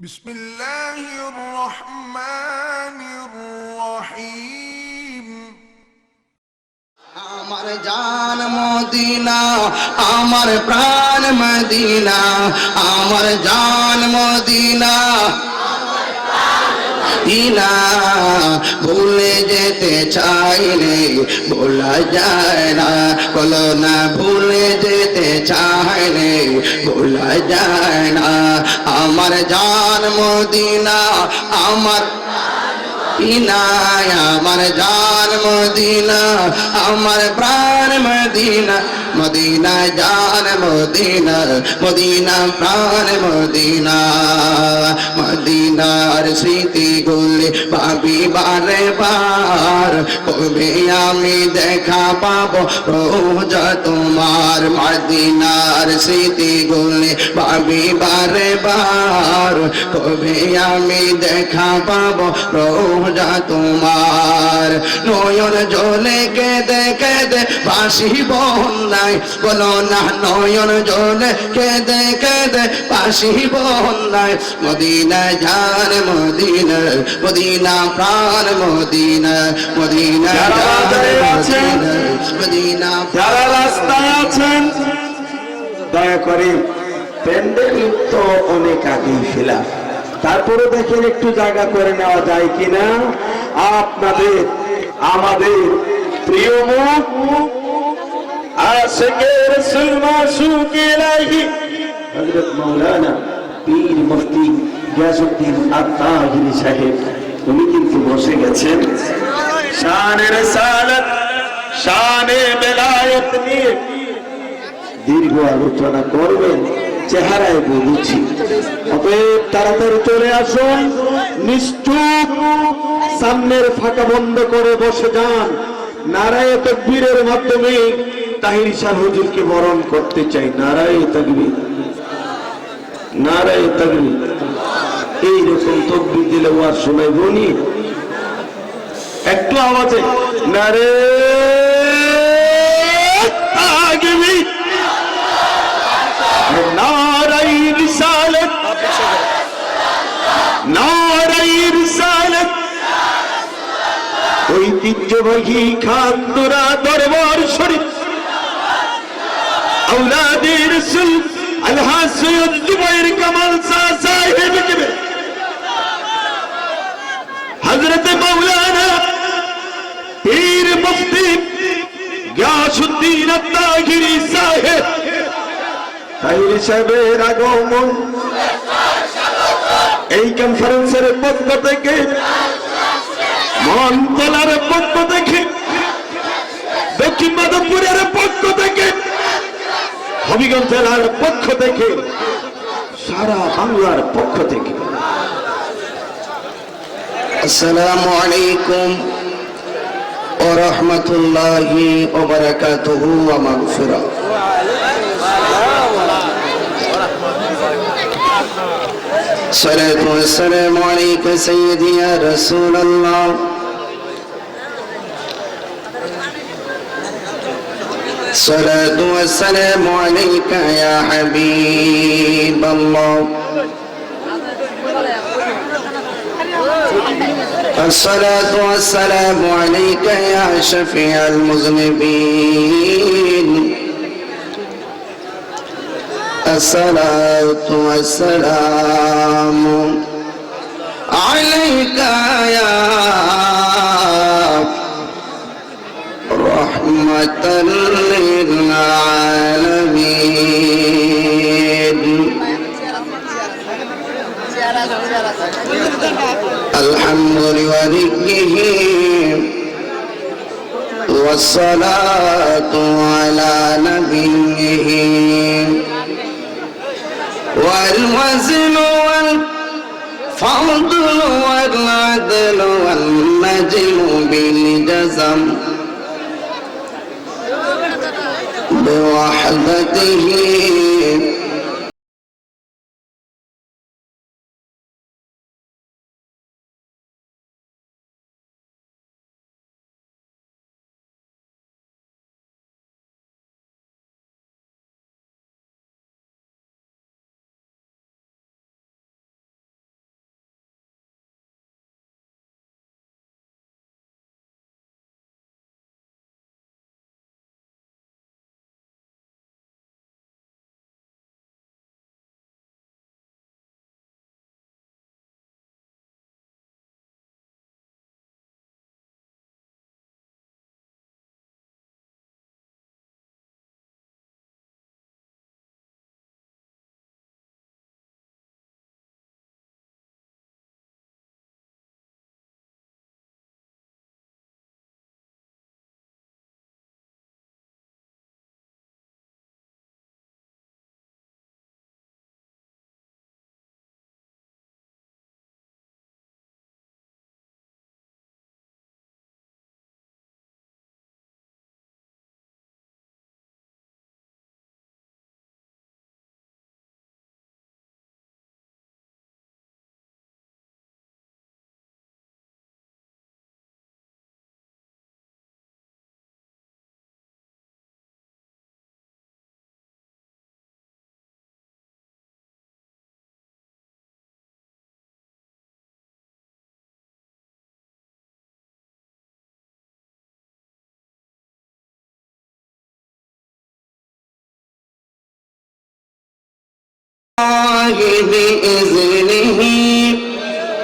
بسم الله الرحمن الرحيم আমার জান মদিনা আমার প্রাণ মদিনা আমার জান মদিনা ইনা ভুলে যেতে চাইলে ভোলা যায় না বলো না ভুলে যেতে চাইলে ভোলা যায় না আমার জান মদিনা আমার ইনায় আমার জান মদিনা আমার প্রাণ মদিনা মদিনা জান মদিনা মদিনা প্রাণ মদিনা মদিনার স্মৃতি গুলি ভাবি বারে বার কবে আমি দেখা পাবো রোজা তোমার মদিনার স্মৃতি গুলি ভাবি বারে বার কবে আমি দেখা পাবো রোজা তোমার নয়ন জলে কেঁদে কেঁদে বাসি বন্যায় বলো না নয়ন জলে কেঁদে কেঁদে বাসি বন্যায় মদিনা জান মদিনা মদিনা প্রাণ মদিনা মদিনা জান মদিনা যারা রাস্তায় আছেন দয়া করে প্যান্ডেল তো অনেক আগেই ফেলা, তারপরে দেখেন একটু জায়গা করে নেওয়া যায় কিনা। আপনাদের আমাদের প্রিয় মুখ আশিকে রাসূল মাশুক ইলাহি হযরত মাওলানা পীর মুফতি গিয়াসউদ্দিন আত-তাহিরি সাহেব উনি কিন্তু বসে গেছেন শানে রিসালাত শানে বেলায়েত নিয়ে দীর্ঘ আলোচনা করবেন, চেহারায় বুঝছি। অতএব তাড়াতাড়ি চলে আসুন, নিশ্চুপ সামনের ফাঁকা বন্ধ করে বসে যান। নারায়ে তাকবীরের মাধ্যমে তাহিরি শাহ হুজুরকে বরণ করতে চাই। নারায়ে তাকবীর, নারায়ে তাকবীর। এইরকম তাকবীর দিলে ওয়াজ শোনাইব নি? একটু আওয়াজে নারায়ে তাকবীর, নারাই রিসালাত, নারাই রিসালাত। ঐতিহ্যবাহী খানদুরা দরবার শরীফ আওলাদে রাসূল আলহাজ সৈয়দ জুবাইর কামাল সাহেব হযরত মাওলানা পীর মুফতি গিয়াসউদ্দিন আত-তাহিরি সাহেব তাহিরি সাহেবের আগমন এই কনফারেন্সের পক্ষ থেকে, মনতলার পক্ষ থেকে, দক্ষিণ মাধবপুরের পক্ষ থেকে, হবিগঞ্জ জেলার পক্ষ থেকে, সারা বাংলার পক্ষ থেকে আসসালামু আলাইকুম ওয়া রাহমাতুল্লাহি ওয়া বারাকাতুহু ওয়া মাগফিরাহ। الصلاة والسلام عليك سيدي يا رسول الله الصلاة والسلام عليك يا حبيب الله الصلاة والسلام عليك يا شفيع المذنبين الصلاة والسلام عليك يا رحمة للعالمين الحمد لوليه والصلاة على نبيه والوزن والفضل والعدل والنجم بالجزم بوحدته بإذنه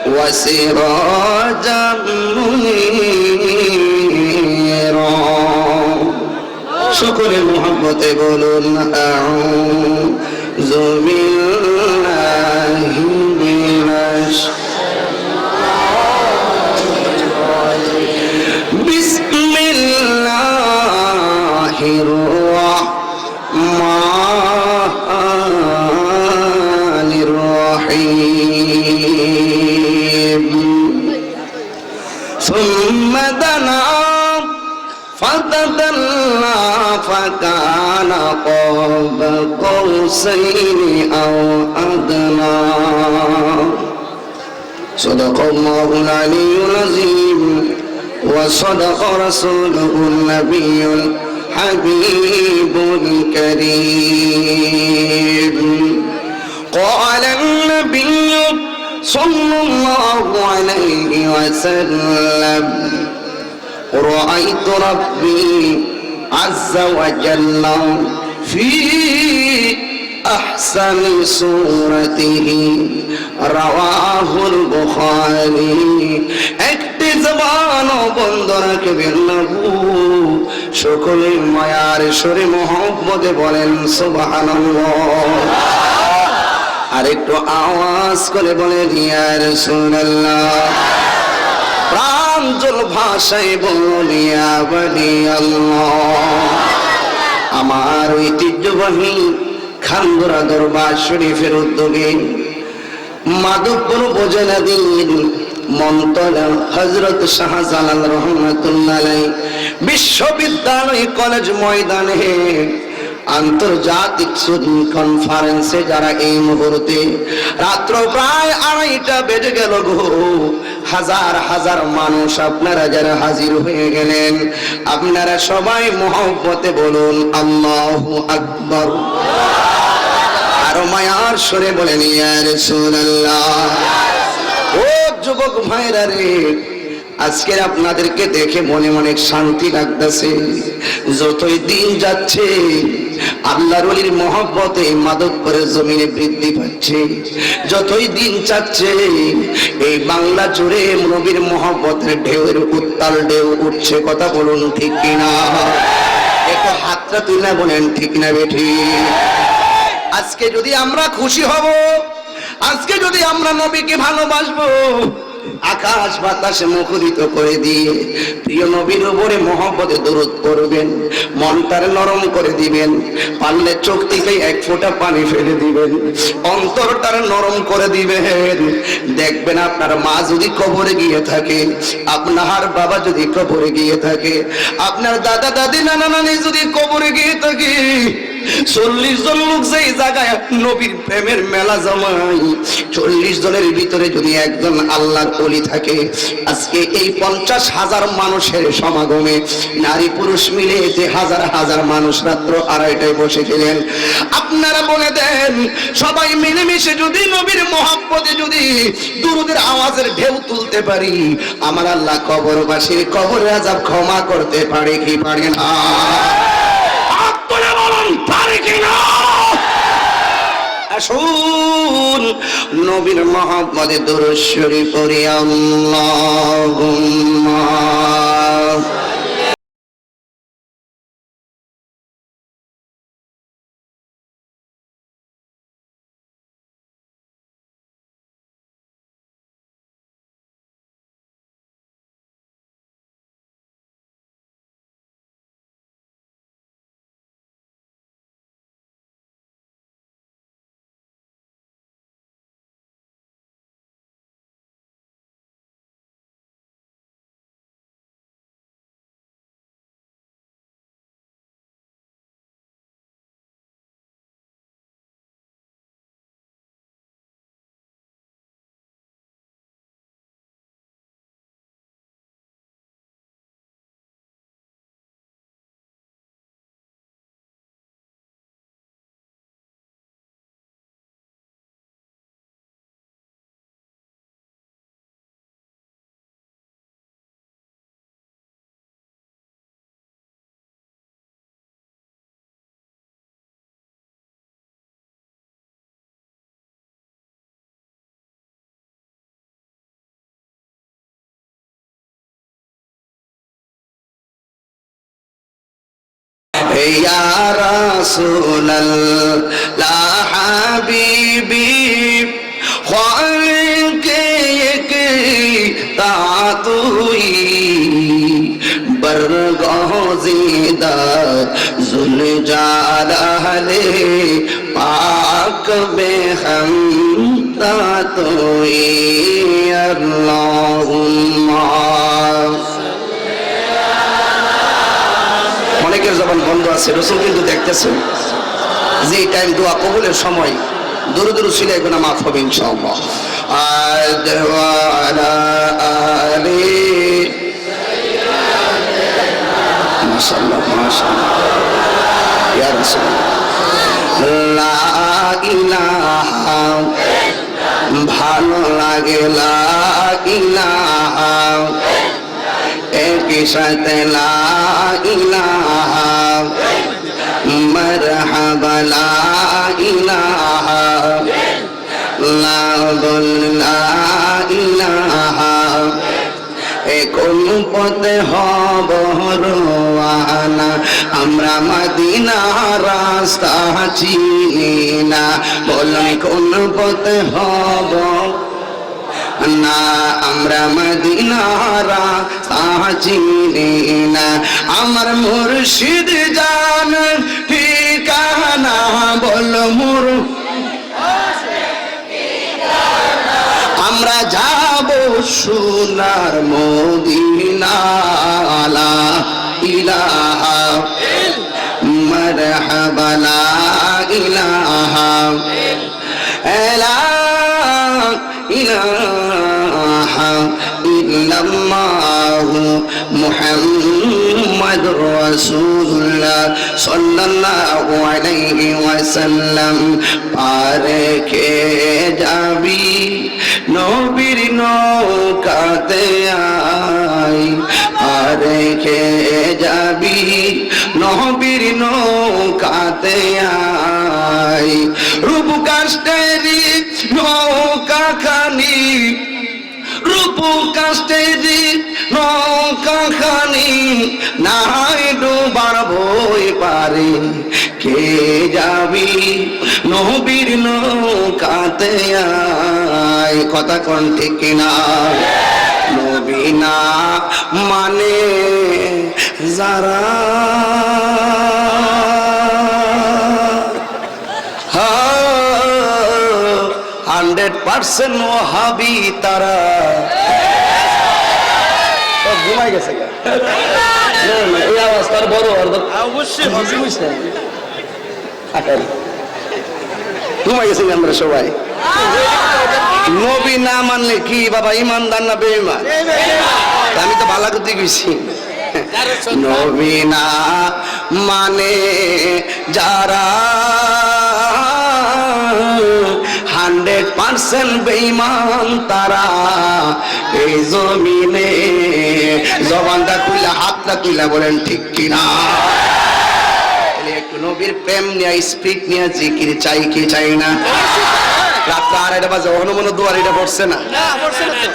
وسراجا منيرا شكر محبت بولون أعوذ بالله من بسم الله الرحمن الرحيم ثم دنا فتدلى فكان قاب قوسين أو أدنى صدق الله العلي العظيم وصدق رسوله النبي الحبيب الكريم قال النبي صلى الله عليه وسلم رأيت ربي عز وجل في أحسن صورته رواه البخاري একটি জবান বন্ধ রাখবেন না সকলে মায়ার সুরে মোহব্বতে বলেন সুবহানাল্লাহ আর একটু আওয়াজ করে বলেন ইয়া রাসূলুল্লাহ প্রাঞ্জল ভাষায় বলি ইয়া ওয়ালি আল্লাহ আমার ঐতিহ্যবাহী খানদরা দরবার শরীফের উদ্যোগে মাধবপুর উপজেলাধীন মন্তলা হযরত শাহজালাল রহমাতুল্লাহ আলাইহি বিশ্ববিদ্যালয় কলেজ ময়দানে আন্তর্জাতিক সুন্নি কনফারেন্সে যারা এই মুহূর্তে রাত্র প্রায় 2:30 বেজে গেল গো হাজার হাজার মানুষ আপনারা যারা হাজির হয়ে গেলেন আপনারা সবাই মহব্বতে বলুন আল্লাহু আকবার আর মায়ার সুরে বলেন ইয়া রাসূলুল্লাহ ও যুবক ভাইরা রে আজকে আপনাদেরকে দেখে মনে মনে শান্তি লাগতেছে যতই দিন যাচ্ছে আল্লাহর ওলির মহব্বতে মাদকপুরের জমিনে বৃদ্ধি পাচ্ছে যতই দিন যাচ্ছে এই বাংলা জুড়ে নবীর মহব্বতের ঢেউয়ের উত্তাল ঢেউ উঠছে কথা বলুন ঠিক কিনা একটু হাতটা তুলে বলেন ঠিক না বেঠি আজকে যদি আমরা খুশি হব আজকে যদি আমরা নবীকে ভালোবাসবো আকাশ বাতাসে মুখরিত করে দিয়ে প্রিয় নবীর উপরে মহব্বতে দরুদ করবেন মনটারে নরম করে দিবেন পারলে চোখ থেকে এক ফোঁটা পানি ফেলে দিবেন অন্তরটারে নরম করে দিবেন দেখবেন আপনার মা যদি কবরে গিয়ে থাকে আপনার বাবা যদি কবরে গিয়ে থাকে আপনার দাদা দাদি নানা নানি যদি কবরে গিয়ে থাকে 40 জন লোক যেই জায়গায় নবীর প্রেমের মেলা জমায় 40 জনের ভিতরে যদি একজন আল্লাহর ওলি থাকে আজকে এই 50,000 মানুষের সমাগমে নারী পুরুষ মিলে যে হাজার হাজার মানুষ রাত্র 2:30টায় বসেছিলেন আপনারা বলে দেন সবাই মিলেমিশে যদি নবীর মহব্বতে যদি দুরূদের আওয়াজের ঢেউ তুলতে পারি আমার আল্লাহ কবরবাসীর কবরের আযাব ক্ষমা করতে পারে কি পারে না পারে কিনা আসুন নবীর মহব্বতে দরুদ শরীফ পড়ি আল্লাহুম্মা ইয়া রাসূলুল্লাহ হাবিবি খালিকে কে তাতুই বরগজিদা জুল জালালে পাক বেহম তাতুই আল্লাহুম্মা। অনেকের জবান বন্ধ আছে, রাসূল কিন্তু দেখতেছেন যে এই টাইম দোয়া কবুলের সময়। দূর ছিল এগুলো মাফ হবে ইনশাআল্লাহ। মাশাআল্লাহ মাশাআল্লাহ ইয়া রাসূলুল্লাহ। লা ইলাহা ভালো লাগে, লা ইলাহা একই সাথে, লা ইলাহা মারহাবা, লা ইলাহা লা ইলাহা কোন পথে হব রওয়ানা, আমরা মদিনার রাস্তা চিনি না, বলেন কোন পথে হব না, আমরা মদিনার রাস্তা চিনি না, আমার মুর্শিদ জান ঠিকানা, বল মুর আমরা যাব সোনার মদিনা, লা ইলাহা মারহাবা, লা ইলাহা লা ইলাহা ইল্লাল্লাহ মুহাম্মাদুর রাসূলুল্লাহ সাল্লাল্লাহু আলাইহি ওয়াসাল্লাম। পারে কে যাবি নবীর নৌকাতে আই, পারে কে যাবি নবীর নৌকাতে আই, রূপ কাষ্টেরি নৌকা খানি, রূপ কাষ্টেরি নৌকা খানি, নাই ডুবার ভয় পারে, কে যাবি নবীর নৌকাতে আয়। কথা কোন ঠিক কিনা? নবী না মানে যারা 100% ওয়াহাবি তারা। ঘুমাই গেছে এই আওয়াজ তার বড় অবশ্যই ঘুমাই গেছি আমরা সবাই। নবী না মানলে কি বাবা ইমানদার না বেঈমান? আমি তো ভালো করতে গেছি। নবী না মানে যারা 100% বেঈমান তারা, এই জমিনে জবানটা খুলে হাতটা খুলে বলেন ঠিক কিনা? একটু নবীর প্রেম নিয়ে স্পিড নিয়ে জিকির চাই কি চাই না? রাত 2:30 বাজে হনুমান দুয়ারিটা পড়ছে না,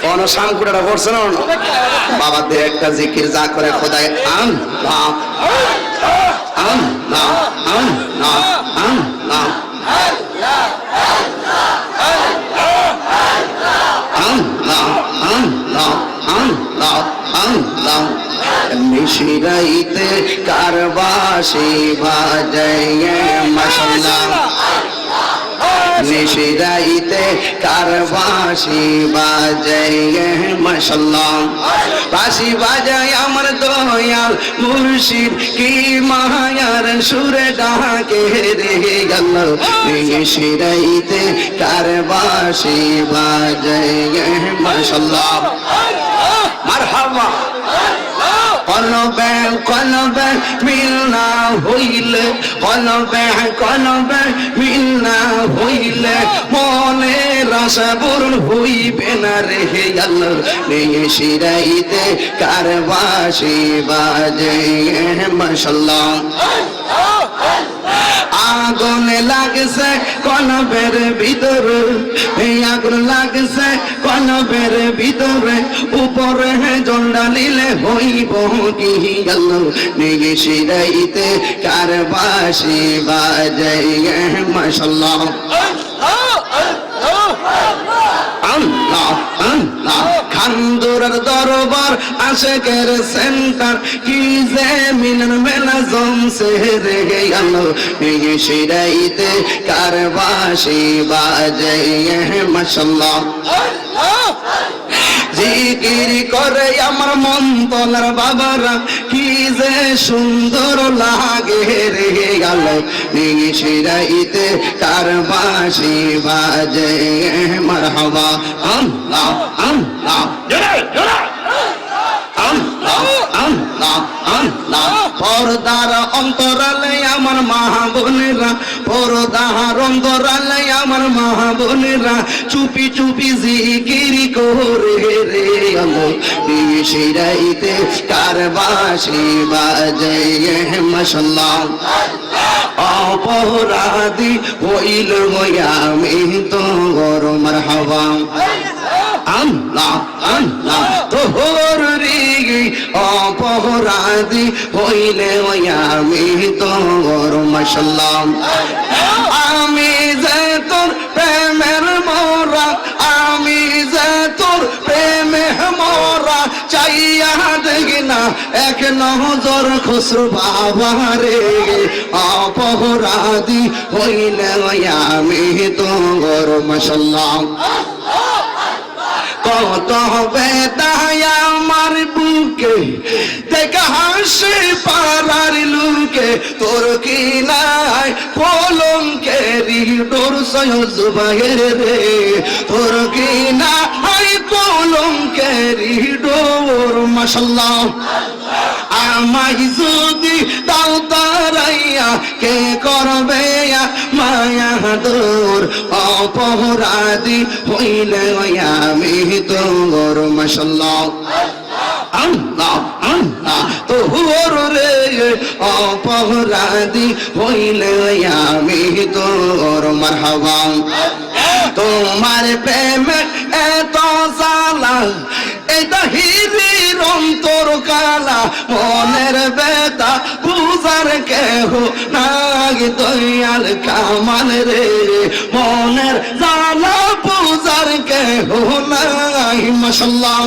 কোনো শামকুটাটা পড়ছে না। বাবাদের একটা জিকির যা করে খোদায় আম না আম না আম না আম না নিশিরাইতে কারবাসি বাজায় মাশাআল্লাহ, নিশিরাইতে কারবাসি বাজায় মাশাআল্লাহ, বাঁশি বাজায় আমার দয়াল মুর্শিদ কি মায়ার সুরে ডাকে রে গেল, নিশিরাইতে কারবাসি বাজায় মাশাআল্লাহ। মারহাবা। কলবে কলবে মিল না হইলে, কলবে কলবে মিল না হইলে মনে আশা পূরণ হইবে না রে আল্লাহ। নিশিরাইতে কারবাসি বাজে মাশাআল্লাহ। আগুন লাগছে কলবের ভিতরে, এই আগুন লাগছে কলবের ভিতরে, উপরে জন্ডা নিলে হইব কি গেল, নিয়ে শিরাইতে কার বাঁশি বাজে মাশাআল্লাহ। আল্লাহ আল্লাহ, খান্দুরের দরবার আশেকের সেন্টার, কি যে মিলন মেলা জমছে রে গেল, এই শিরাইতে কার বাঁশি বাজে মাশাআল্লাহ। জিকির করে আমার মন তলার বাবারা, কি যে সুন্দর লাগে রে গেল, নিশিরাইতে কার বাঁশি বাজে মারহাবা। আল্লাহ আল্লাহ আল্লাহ আল্লাহ আল্লাহ। পর্দার অন্তরালে আমার মা বোনেরা, পর্দার অন্তরালে আমার মা বোনেরা, চুপি চুপি জিকির করে রে আলো, নিশিরাইতে কার বাঁশি বাজে মাশাআল্লাহ। অপরাধী হইল আমি তোর মারহাবা। আল্লাহ আল্লাহ, তোর রে অপরাধী হইলে আমি তোর মাশাআল্লাহ। আমি যে তোর প্রেমের মরা, আমি যে তোর প্রেমে মরা, চাইয়া দেখি না এক নজর খুসরু বাবা রে, অপরাধী হইলে আমি তোর মাশাআল্লাহ। কত বেদায় আমার বুকে দেখা হাসি পাড়ার লুকে, তোর কি নাই কলঙ্কেরি ডোর সয়জবাহের রে, তোর কি নাই কলঙ্কেরি ডোর মাশাআল্লাহ। আমায় যদি দাও তারাইয়া, কে করবে মায়া দূর, অপরাধী হইলে আমি তোর মাশাআল্লাহ। আল্লাহ আল্লাহ, তোর রে অপরাধী হইলে আমি তোর মারহাবা। তোমার প্রেমে এত জ্বালা, এটা হিরির অন্তর কালা, মনের বেতা বুঝার কেহ নাই দয়াল কামাল রে, মনের জ্বালা বুঝার কেহ নাই মাশাআল্লাহ।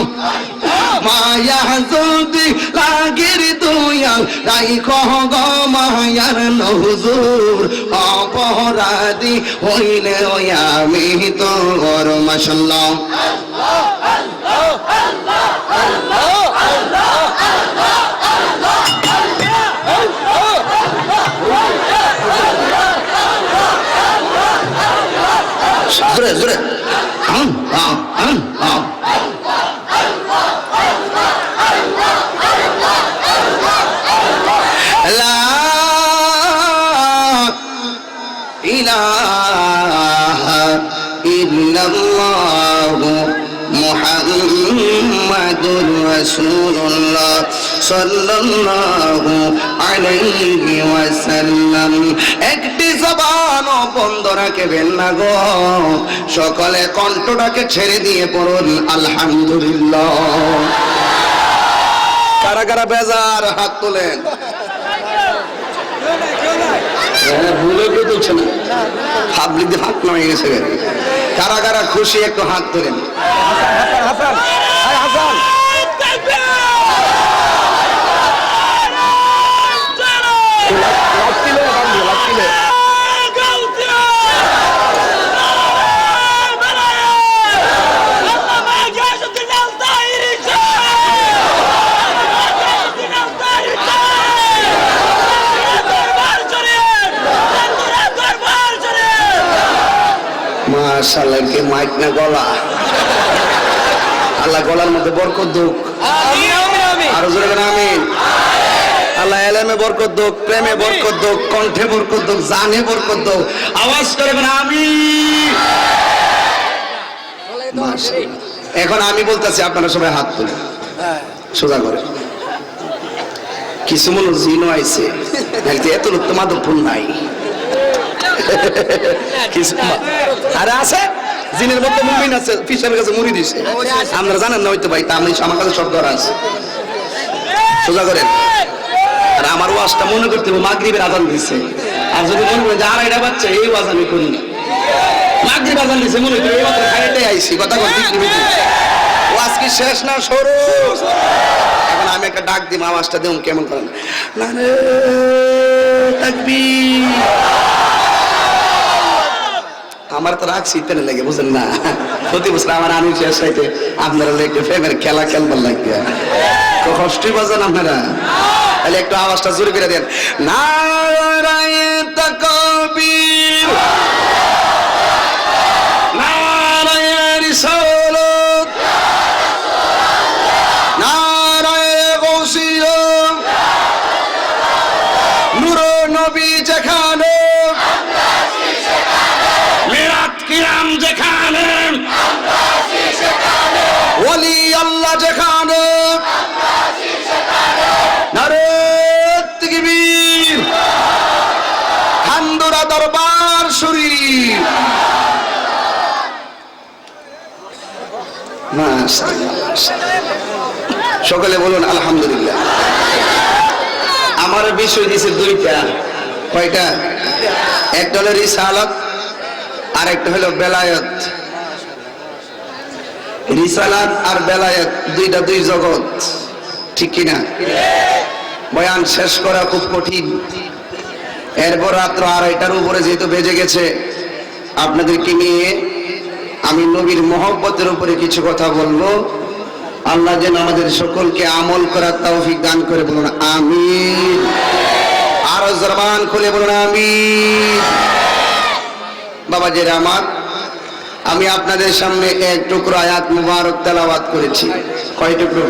মায়া যদি লাগির দুয়াল, রাইখ গো মায়ার নহুজুর, অপরাধী হইলে আমি তোর মাশাআল্লাহ। জোরে জোরে আল্লাহ আল্লাহ। লা ইলাহা ইল্লাল্লাহু মুহাম্মাদুর রাসূলুল্লাহ সাল্লাল্লাহু আলাইহি ওয়াসাল্লাম। একটি জবান বন্ধ রাখবেন না গো, সকলে কণ্ঠটাকে ছেড়ে দিয়ে পড়ুন আলহামদুলিল্লাহ। কারা কারা বেজার হাত তোলেন, ভুলে কেউ তুলছে না, পাবলিক দিয়ে হাত নামিয়ে গেছে। কারা কারা খুশি একটু হাত তোলেন। মাশাআল্লাহ, কে মাইক না গলা, আল্লাহ গলার মধ্যে বরকত দুক, আরো জোরে বলেন আমিন। আল্লাহ এলেমে বরকত দুক, প্রেমে বরকত দুক, কণ্ঠে বরকত দুক, জানে বরকত দুক, আওয়াজ করে বলেন আমিন। মাশাআল্লাহ। এখন আমি বলতেছি, আপনারা সবাই হাত তুলে সোজা করে। কিছু মনে জিনও আইছে, এত লোক তো মাধবপুর নাই। আরে আছে জিনের মধ্যে মুমিন আছে, পিছনের কাছে মুড়ি দিছে, আপনারা জানেন না হয়তো ভাই, তা আমি আমার কাছে সব ধরা আছে। সোজা করেন। আর আমার ওয়াজটা মনে করতে হবে মাগরিবের আজান দিছে, আর যদি মনে করেন যে আড়াইটা বাচ্চা এই ওয়াজ আমি করি না, মাগরিব আজান দিছে মনে করি এই মাত্র খাইতেই আইছি, কথা বলতে ওয়াজ কি শেষ না শুরু? এখন আমি একটা ডাক দিই, আওয়াজটা দিই কেমন করেন, নারে তাকবীর। আমার তো রাখছি তেনে লাগে, বুঝেন না? প্রতি বছর আমার আমি শেষ হইতে আপনারা একটু প্রেমের খেলা খেলবার লাগবে, তো কষ্টই বাজান আপনারা, তাহলে একটু আওয়াজটা জোরে করে দেন, নারায়ে তাকবীর, নারায়ে রিসালাত, নারায়ে গাউসিয়্যা, নূর নবী যেখানে, মিরাত কিরাম যেখানে, ওলি আল্লাহ যেখানে, নারে তাকবীর, খান্দুরা দরবার শরীফ। সকলে বলুন আলহামদুলিল্লাহ। আমার বিষয় দিছে দুইটা, কয়টা? একটা হলো রিসালাত আর একটা হলো বেলায়েত। রিসালাত আর বেলায়েত দুইটা দুই জগৎ, ঠিক কিনা? বয়ান শেষ করা খুব কঠিন। এরপর রাত্র 2:30টার উপরে যেহেতু বেজে গেছে, আপনাদেরকে নিয়ে আমি নবীর মহব্বতের উপরে কিছু কথা বলবো। আল্লাহ যেন আমাদের সকলকে আমল করার তৌফিক দান করে, বলুন আমিন। আরো জবান খুলে বলুন আমিন। বাবাজিরা আমার, আমি আপনাদের সামনে এক টুকরো আয়াত মুবারক তেলাওয়াত করেছি। কয় টুকরো?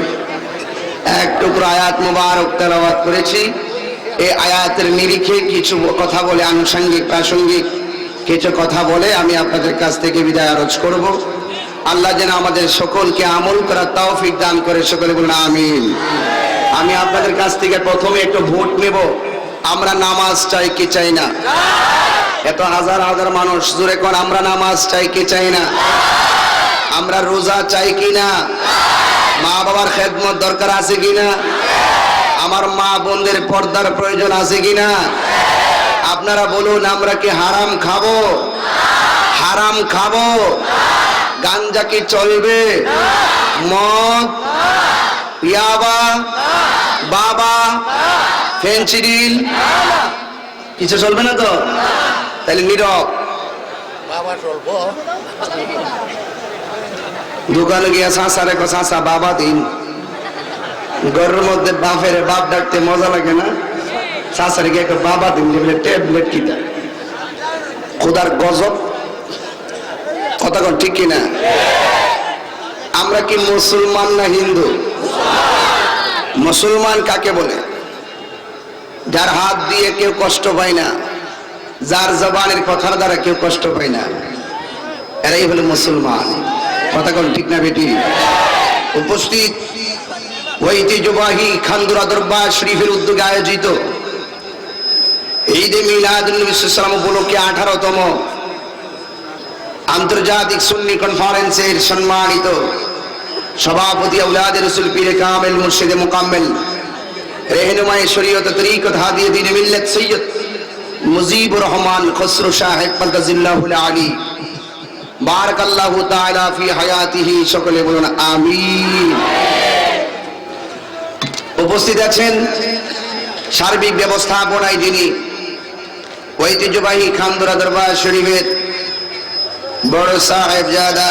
এক টুকরো আয়াত মুবারক তেলাওয়াত করেছি। এই আয়াতের নিরিখে কিছু কথা বলে, আনুষঙ্গিক প্রাসঙ্গিক কিছু কথা বলে আমি আপনাদের কাছ থেকে বিদায় আরজ করব। আল্লাহ যেন আমাদের সকলকে আমল করার তৌফিক দান করে, সকলে বলুন আমিন। আমি আপনাদের কাছ থেকে প্রথমে একটু ভোট নেব। আমরা নামাজ চাই কি চাই না? এত হাজার হাজার মানুষ জুড়ে কোন আমরা নামাজ চাই কি চাই না? আমরা রোজা চাই কি না? মা বাবার খেদমত দরকার আছে কিনা? আমার মা বোনদের পর্দার প্রয়োজন আছে কিনা? আপনারা বলুন, আমরা কি হারাম খাবো? হারাম খাবো? গাঞ্জা কি চলবে? মদ, ইয়াবা, বাবা, ফেন্সিডিল কিছু চলবে না তো? তাহলে নীরব। দোকানে গিয়া চাষা রেখো, চাষা বাবা দিন। ঘরের মধ্যে বাপের বাপ ডাকতে মজা লাগে না? চাষারে গিয়ে একটা বাবা দিন, যেগুলো ট্যাবলেট কিটা, খোদার গজব। কথা কোন ঠিক কিনা? আমরা কি মুসলমান না হিন্দু? মুসলমান কাকে বলে? যার হাত দিয়ে কেউ কষ্ট পায় না, যার জবানের কথার দ্বারা কেউ কষ্ট পায় না, এরাই হলো মুসলমান। কথা কোন ঠিক না বেটি? উপস্থিত ঐতিহ্যবাহী খান্দুরা দরবার শরীফের উদ্যোগে আয়োজিত ঈদে মিলাদুন নবী সাল্লাল্লাহু আলাইহি ওয়াসাল্লাম উপলক্ষে 18তম আন্তর্জাতিক সুন্নি কনফারেন্সের সম্মানিত সভাপতি আওলাদে রাসূল পীর কামেল মুর্শিদে মুকাম্মেল रहनुमाए शरीयत तरीक़त हादी दीन मिल्लत सैयद मुजीबुर रहमान खसरू साहिब कद्दसिल्लाहुल आली बारकाल्लाहु ताआला फी हयातिही। সকলে বলুন আমিন। উপস্থিত আছেন সার্বিক ব্যবস্থাপনায় যিনি ঐতিহ্যবাহী খান্দুরা দরবার শরীফের বড় সাহেবজাদা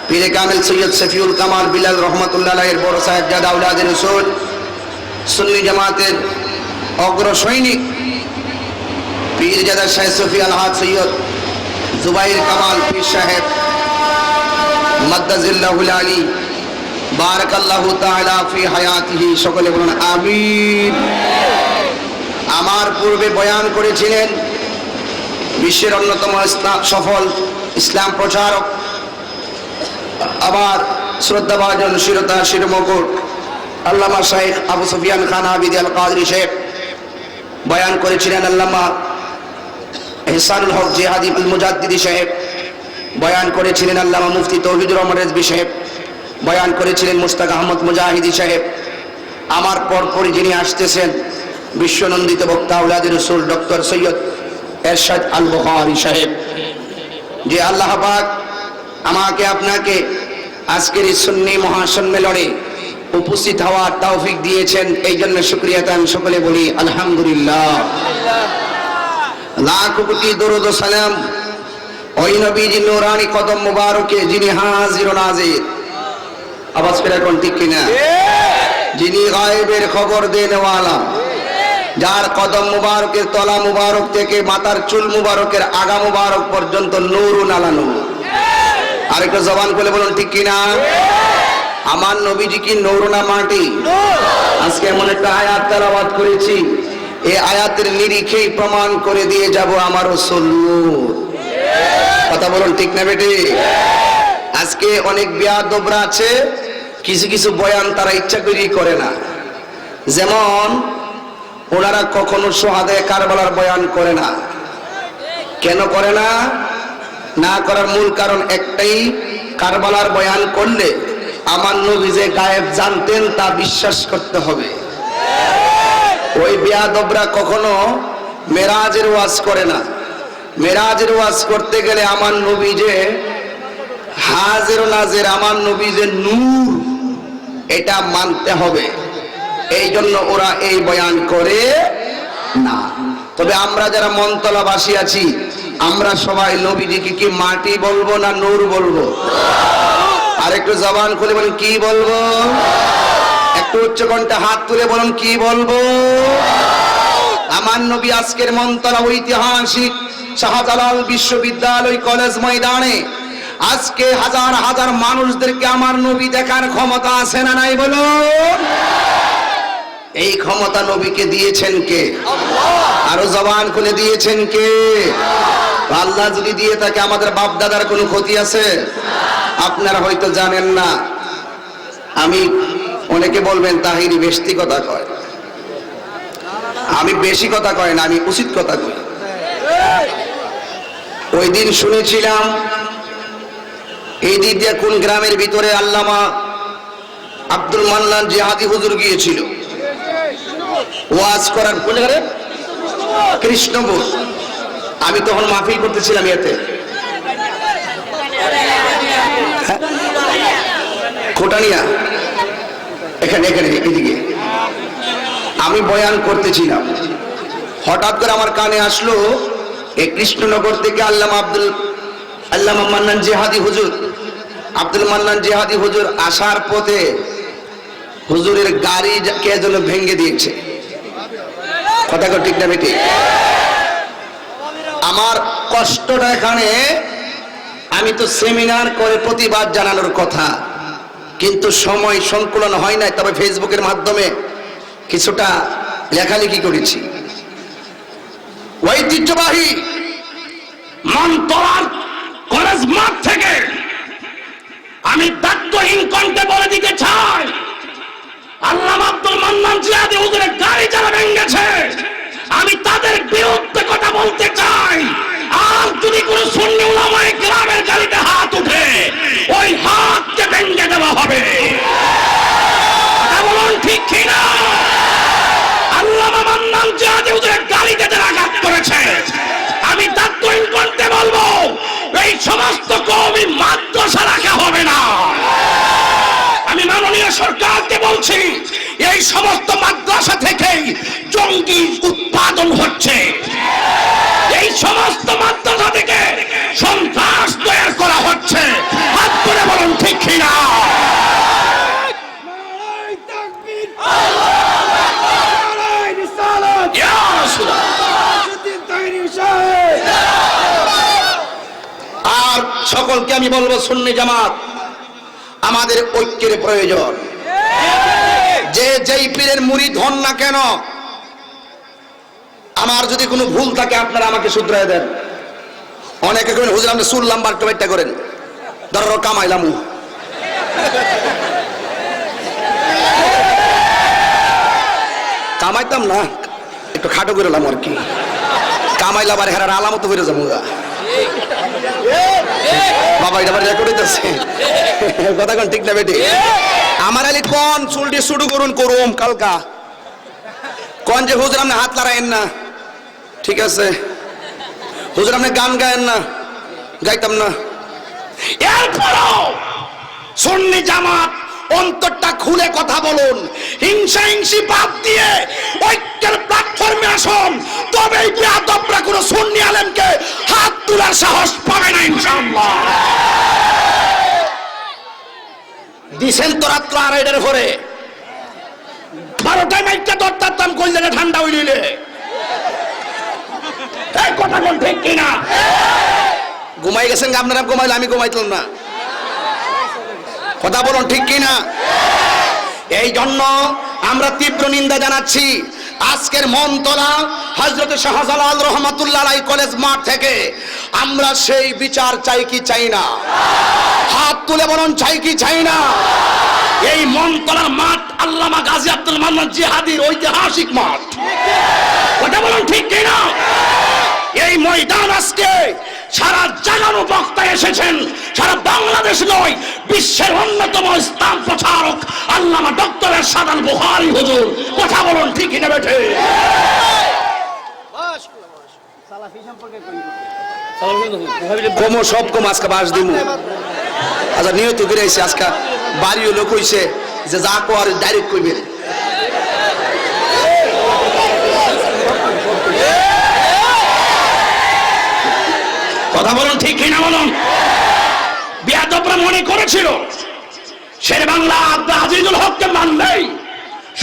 পীর কামেল সৈয়দ শফিউল কামাল বিলাল রহমাতুল্লাহ আলাইহির বড় সাহেবজাদা আওলাদে রাসূল সুন্নি জামাতের অগ্র সৈনিক পীরজাদা শাহ সুফি আল-হাদ সৈয়দ জুবাইর কামাল পীর সাহেব মাদ্দাজিল্লাহুল আলী বারাকাল্লাহু তাআলা ফি হায়াতিহি। সকলে বলুন আমিন। আমার পূর্বে বয়ান করেছিলেন বিশ্বের অন্যতম সফল ইসলাম প্রচারক, আবার শ্রদ্ধাভাজন শিরতা শিরমকুট আল্লামা শাইখ আবু সুফিয়ান খান আবিদ আল কাদরি সাহেব, বয়ান করেছিলেন আল্লামা ইহসানুল হক জিহাদি আল মুজাদ্দিদি সাহেব, বয়ান করেছিলেন আল্লামা মুফতি তৌহিদুর রহমান রেজভী সাহেব, বয়ান করেছিলেন মুস্তাক আহমদ মুজাহিদি সাহেব। আমার পরপরই যিনি আসতেছেন বিশ্বনন্দিত বক্তা আওলাদ রাসূল ডক্টর সৈয়দ এরশাদ আল বুখারী সাহেব। যে আল্লাহ পাক আমাকে আপনাকে আজকের এই সুন্নি মহাসম্মেলনে উপস্থিত হওয়ার তৌফিক দিয়েছেন, এই জন্য শুকরিয়া আমি সকলে বলি আলহামদুলিল্লাহ। লাখ কোটি দরুদ ও সালাম ওই নবীজি নূরানি কদম মুবারকে যিনি হাজির ও নাজির, আওয়াজ করে কোন ঠিক কিনা, যিনি গায়েবের খবর দেনেওয়ালা, যার কদম মুবারকের তলা মুবারক থেকে মাথার চুল মুবারকের আগা মুবারক পর্যন্ত নূরুন আলা নূর। আরেকটা জবান খুলে বলুন ঠিক কিনা। আমার নবীজি কি নূর না মাটি? আজকে এমন একটা আয়াত তেলাওয়াত করেছি, এই আয়াতের নিরিখেই প্রমাণ করে দিয়ে যাব আমার রাসূল নূর। কথা বলুন ঠিক না বেটি? আজকে অনেক বেয়াদবরা আছে, কিছু কিছু বয়ান তারা ইচ্ছা করেই করে না। যেমন ওনারা কখনো সোহাদায়ে কারবালার বয়ান করে না। কেন করে না? না করার মূল কারণ একটাই, কারবালার বয়ান করলে আমার নবী যে গায়েব জানতেন তা বিশ্বাস করতে হবে। ওই বেয়াদবরা কখনো মেরাজের ওয়াজ করে না। মেরাজের ওয়াজ করতে গেলে আমার নবী যে হাজির ও নাজির, আমার নবী যে নূর, এটা মানতে হবে। এই জন্য ওরা এই বয়ান করে না। তবে আমরা যারা মনতলাবাসী আছি, আমরা সবাই নবীজিকে কি মাটি বলবো না নূর বলবো? আর একটু জবান খুলে বলুন কি বলবো? একটু উচ্চ কণ্ঠে হাত তুলে বলুন কি বলবো? আমার নবী আজকের মনতলা ঐতিহাসিক শাহজালাল বিশ্ববিদ্যালয় কলেজ ময়দানে আজকে হাজার হাজার মানুষদেরকে আমার নবী দেখার ক্ষমতা আছে না নাই বলুন? এই ক্ষমতা নবীকে দিয়েছেন কে? আরো জবান খুলে দিয়েছেন কে? আল্লাহ যদি দিয়ে থাকে আমাদের বাপ দাদার কোনো ক্ষতি আছে? আপনারা হয়তো জানেন না। আমি, অনেকে বলবেন তাহিরি বেশি কথা কয়। আমি বেশি কথা কয় না, আমি উচিত কথা কই। ওই দিন শুনেছিলাম এই দিক দিয়ে কোন গ্রামের ভিতরে আল্লামা আব্দুল মান্নান জিহাদি হুজুর গিয়েছিল ওয়াজ করার। কোন জায়গায়? কৃষ্ণপুর। আমি তখন মাহফিল করতেছিলাম এতে খোটানিয়া, এখানে এখানে এদিকে আমি বয়ান করতেছিলাম। হঠাৎ করে আমার কানে আসলো এই কৃষ্ণনগর থেকে আল্লামা মান্নান জিহাদি হুজুর, আব্দুল মান্নান জিহাদি হুজুর আসার পথে হুজুরের গাড়ি কে যেন ভেঙে দিয়েছে। কথা ঠিক না বেটি? আমার কষ্টটা এখানে, আমি তো সেমিনার করে প্রতিবাদ জানানোর কথা, কিন্তু সময় সংকুলন হয় নাই। তবে ফেসবুকের মাধ্যমে কিছুটা লেখালেখি করেছি। ঐতিহ্যবাহী মনতলার কলেজ মাঠ থেকে আমি দায়িত্বহীন কণ্ঠে বলে দিতে চাই, আল্লামা আব্দুল মান্নান জিহাদি হুজুরের গাড়ি যারা ভেঙেছে, আমি তাদের বিরুদ্ধে কথা বলতে চাই। আর যদি কোন সুন্নি উলামায়ে কেরামের গাড়িতে হাত উঠে, ওই হাতকে ভেঙে দেওয়া হবে। কথা বলুন ঠিক কিনা? আল্লামা মান্নান জিহাদি হুজুরের গাড়িতে যারা আঘাত করেছে, আমি দায়িত্বহীন কণ্ঠে বলবো, এই সমস্ত কওমি মাদ্রাসা রাখা হবে না। আমি মাননীয় সরকারকে বলছি, এই সমস্ত মাদ্রাসা থেকেই জঙ্গি উৎপাদন হচ্ছে। এই সমস্ত মাদ্রাসা থেকে সন্ত্রাস তৈরি করা হচ্ছে। হাত করে বলুন ঠিক কিনা? আর সকলকে আমি বলবো, সুন্নি জামাত আমাদের ঐক্যের প্রয়োজন। যে যেই পীরের মুরিদ হন না কেন, আমার যদি কোনো ভুল থাকে আপনারা আমাকে শুধরায় দেন। অনেকে করেন হুজুর আপনি সুর লাম্বার কমেন্টটা করেন, ধরো কামাইলাম। কামাইতাম না, একটু খাটো করে এলাম আর কি। কামাইলা আবার হেরার আলামত করে যাবো বাবা, এটা আবার রেকর্ড হইতেছে কথা কোন ঠিক না বেটি? আমার আলী কোন চুলটি শুরু করুন করুম কালকা কোন যে হুজুর আপনি হাত লড়াইয়েন না, ঠিক আছে হুজুর আপনি গান গায়েন না, গাইতাম না। এরপরও সুন্নি জামাত অন্তরটা খুলে কথা বলুন, হিংসা হিংসি বাদ দিয়ে ঐক্যের প্ল্যাটফর্মে আসুন, তবেই বেয়াদবরা কোনো সুন্নি আলেমকে হাত তোলার সাহস পাবে না ইনশাআল্লাহ। দিছেন তো রাত্র আড়াইটার পরে 12টায় মাইকটা ধরতাম কইলে ঠান্ডা হইলে কথা কোন ঠিক কিনা? ঘুমাই গেছেন আপনারা, ঘুমাইলে আমি ঘুমাইতাম না, কথা বলুন ঠিক কিনা? এই জন্য আমরা তীব্র নিন্দা জানাচ্ছি আজকের মনতলা হযরত শাহজালাল রহমাতুল্লাহ আলাইহি কলেজ মাঠ থেকে আমরা সেই বিচার চাই কি চাই না? হাত তুলে বলুন চাই কি চাই না? এই মনতলার মাঠ আল্লামা গাজী আব্দুল মান্নান জিহাদির ঐতিহাসিক মাঠ, কথা বলুন ঠিক কিনা? এই ময়দান আজকে সারা জাগানো বক্তা এসেছেন, সারা বাংলাদেশ নয় বিশ্বের অন্যতম ইসলাম প্রচারক আল্লামা ডক্টর এরশাদ আল বুখারী হুজুর, কথা বলুন ঠিক না বেঠে? কমো সব কম আজকে বাস দিমু। আচ্ছা নিয়ত করে আইছে আজকে বাড়িও লোক হইছে যে যা কো আর ডাইরেক্ট কইবে। কথা বলুন ঠিক কিনা বলুন? বেয়াদবরা মনে করেছিল শেরে বাংলা আব্দুল আজিজুল হককে মানলেই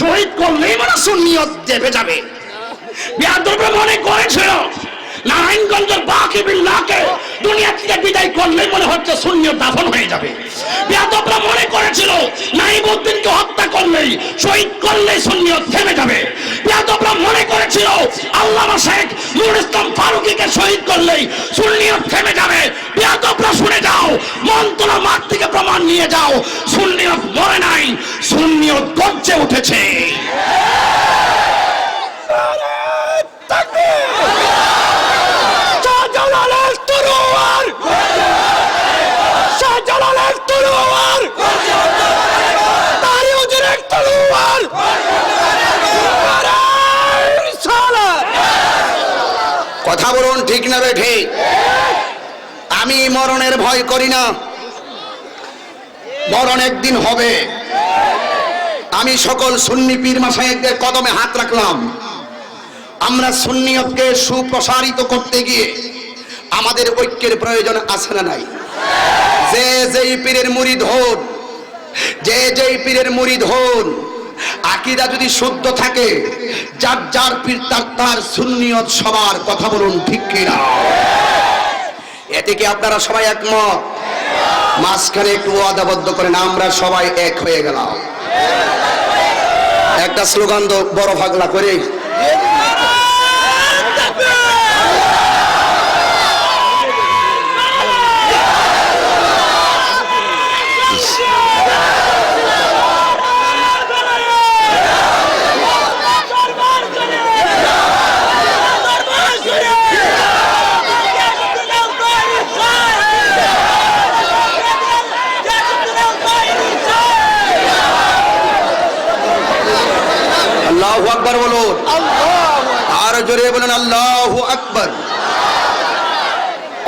শহীদ করলেই মানে সুন্নিয়ত দেবে যাবে। বেয়াদবরা মনে করেছিল নারায়ণগঞ্জের বাকি বিল্লাহকে দুনিয়া থেকে বিদায় করলেই মনে হচ্ছে সুন্নিয়ত দাফন হয়ে যাবে। বেয়াদবরা মনে করেছিল নাইমুদ্দিনকে হত্যা করলেই শহীদ করলেই সুন্নিয়ত থেমে যাবে। বেয়াদবরা মনে করেছিল আল্লামা শেখ নুরুল ইসলাম ফারুকীকে শহীদ করলেই সুন্নিয়ত থেমে যাবে। বেয়াদবরা শুনে যাও, মনতলা মাঠ থেকে প্রমাণ নিয়ে যাও, সুন্নিয়ত মরে নাই, সুন্নিয়ত গর্জে উঠেছে। শাহজালালের তরোয়ার, শাহজালালের তরোয়ার, তারি হুজুরের তরোয়ার, কথা বলুন ঠিক না বেঠে? আমি মরণের ভয় করি না, মরণ একদিন হবে। আমি সকল সুন্নি পীর মাশায়েখদের কদমে হাত রাখলাম। আমরা সুন্নিয়তকে সুপ্রসারিত করতে গিয়ে আমাদের ঐক্যের প্রয়োজন আছে না নাই? যে যেই পীরের মুরিদ হন, যে যেই পীরের মুরিদ হন, আকীদা যদি শুদ্ধ থাকে, যার যার পীর তার সুন্নিয়ত সবার, কথা বলুন ঠিক কিনা? এতে কি আপনারা সবাই একমত? মাঝখানে একটু ওয়াদাবদ্ধ করেন, আমরা সবাই এক হয়ে গেলাম। একটা স্লোগান তো বড় ভাগলা করে আল্লাহু আকবার বলুন, আর জোরে বলুন আল্লাহু আকবার।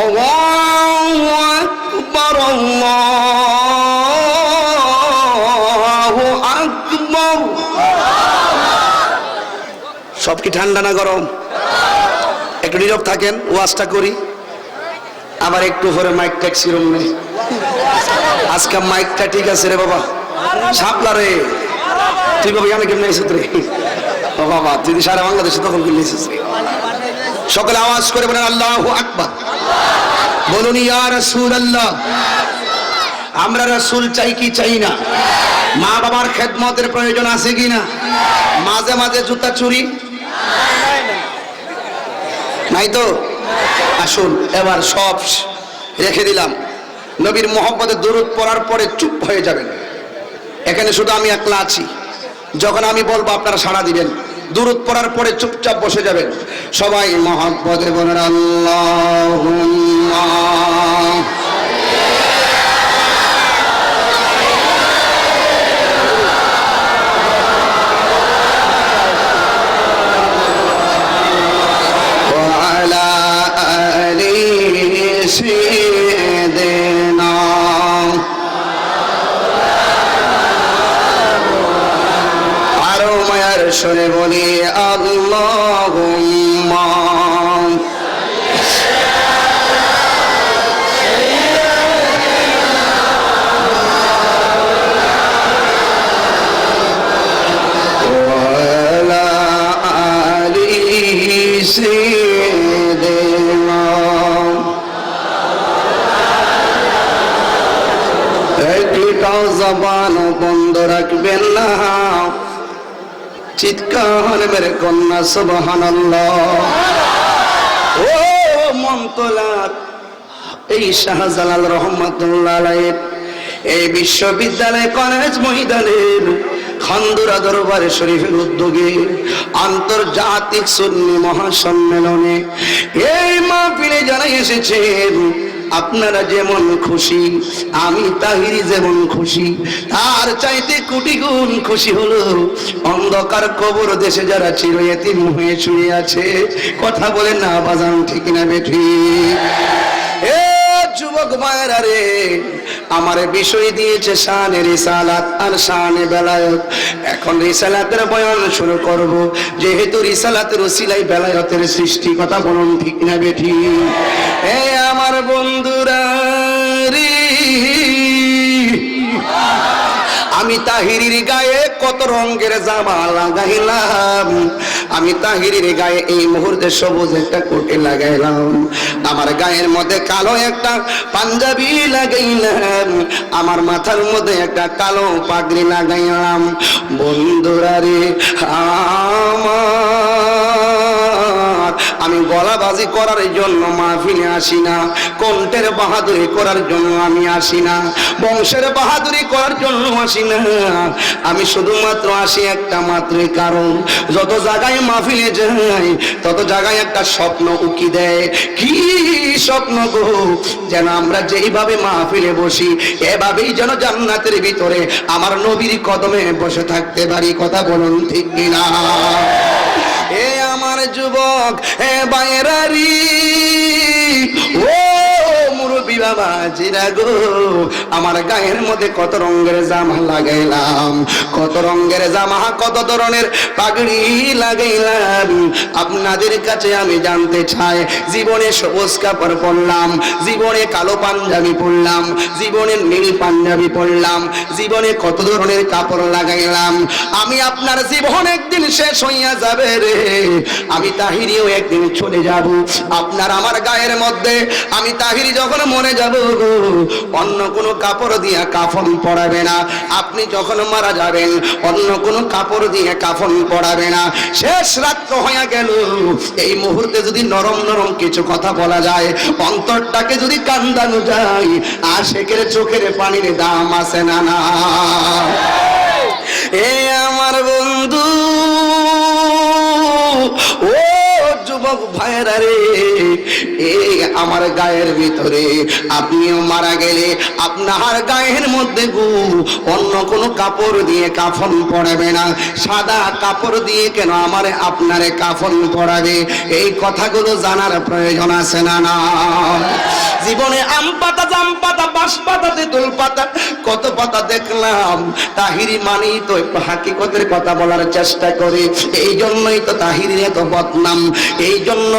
আল্লাহু আকবার, আল্লাহু আকবার। সব কি ঠান্ডা না গরম? একটু নীরব থাকেন, ওয়াজটা করি। আবার একটু পরে মাইক ট্যাক্সি রুম নেই। আজকে মাইকটা ঠিক আছে রে বাবা, সাপলা রে তুই বাবা, আমি কেমন এসে রে ও বাবা, তুই সারা বাংলাদেশে তখন কিনে এসেছিস। সকলে আওয়াজ করে বলেন আল্লাহু আকবার, বলুন ইয়া রাসূলুল্লাহ। আমরা রাসূল চাই কি চাই না? মা বাবার খেদমতের প্রয়োজন আছে কি না? মাঝে মাঝে জুতা চুরি নাই তো? আসুন এবার সব রেখে দিলাম, নবীর মুহাব্বতে দরুদ পড়ার পরে চুপ হয়ে যাবেন। এখানে শুধু আমি একলা আছি, যখন আমি বলবো আপনারা সাড়া দিবেন। দুরূদ পড়ার পরে চুপচাপ বসে যাবেন। সবাই মহব্বতে বলেন আল্লাহুম্মা সরে বলি আল্লাহুম্মা ওয়ালা আলি সাইয়্যিদিনা। একটাও জবান বন্ধ রাখবেন না, চিৎকার মেরে কন্যা সুবহানাল্লাহ। ও মমতলার এই শাহজালাল রহমাতুল্লাহ আলাইহি এই বিশ্ববিদ্যালয় কলেজ ময়দানের খান্দুরা দরবারে শরীফের উদ্যোগে আন্তর্জাতিক সুন্নি মহাসম্মেলনে এই মাহফিলে যারা এসেছেন, আপনারা যেমন খুশি, আমি তাহিরি যেমন খুশি, তার চাইতে কোটি গুণ খুশি হলো অন্ধকার কবর দেশে যারা চিরয়তীম হয়ে শুয়ে আছে। কথা বলেন না বাজান, ঠিক না বেঠি? এ যুবক ভাইরা রে, আমার বিষয় দিয়েছে শানে রিসালাত আর শানে বেলায়েত। এখন রিসালাতের বয়ান শুরু করব, যেহেতু রিসালাতের ওসিলায় বেলায়েতের সৃষ্টি। কথা বলুন ঠিক না বেঠি? এ আমার বন্ধুরা রে, আমি তাহিরির গায়ে কত রঙের জামা লাগাইলাম, আমি তাহিরির গায়ে এই মুহূর্তে সবুজ একটা কোটি লাগাইলাম, আমার গায়ের মধ্যে কালো একটা পাঞ্জাবি লাগাইলাম, আমার মাথার মধ্যে একটা কালো পাগড়ি লাগাইলাম। বন্ধুরা রে আমার, আমি গলাবাজি করার জন্য মাহফিলে আসি না, কণ্ঠের বাহাদুরি করার জন্য আমি আসি না, বংশের বাহাদুরি করার জন্য আসি না। আমি শুধুমাত্র আসি একটা মাত্রই কারণ, যত জায়গায় মাহফিলে যাই তত জায়গায় একটা স্বপ্ন উকি দেয়। কি স্বপ্ন গো? যেন আমরা যেইভাবে মাহফিলে বসি এভাবেই যেন জান্নাতের ভিতরে আমার নবীর কদমে বসে থাকতে পারি। কথা বলুন ঠিক কিনা? এ আমার যুবক এ বাইরারি, ও মুরব্বি বাবা জিরা গো, আমার গায়ের মধ্যে কত রঙের জামা লাগাইলাম, কত রঙের জামা, কত ধরনের পাগড়ি লাগাইলাম। আপনাদের কাছে আমি জানতে চাই, জীবনে সবুজ কাপড় পরলাম, জীবনে কালো পাঞ্জাবি পরলাম, জীবনে নীল পাঞ্জাবি পরলাম, জীবনে কত ধরনের কাপড় লাগাইলাম। আমি আপনার জীবন একদিন শেষ হইয়া যাবে রে, আমি তাহিরিও একদিন চলে যাব। আপনার আমার গায়ের মধ্যে আমি তাহিরি যখন মরে যাব, অন্য কোনো কাপড় দিয়ে কাফন পরাবে না। আপনি যখন মারা যাবেন অন্য কোনো কাপড় দিয়ে কাফন পরাবে না। শেষ রাত্র হয়ে গেল, এই মুহূর্তে যদি নরম নরম কিছু কথা বলা যায়, অন্তরটাকে যদি কান্দানো যায়, আর সেকের চোখের পানির দাম আছে না না? এ আমার বন্ধু, ও যুবক ভাইরা রে, এই আমার গায়ের ভিতরে আপনিও মারা গেলে আপনার গায়ের মধ্যে গো অন্য কোনো কাপড় দিয়ে কাফন পরাবে না। সাদা কাপড় দিয়ে কেন আমারে আপনারে কাফন পরাবে? এই কথাগুলো জানার প্রয়োজন আছে না না? জীবনে আম পাতা, জাম পাতা, বাঁশ পাতা, তেঁতুল পাতা, কত পাতা দেখলাম। তাহিরি মানেই তো হাকিকতের কথা বলার চেষ্টা করে, এই জন্যই তো তাহিরি এত বদনাম। এই জন্য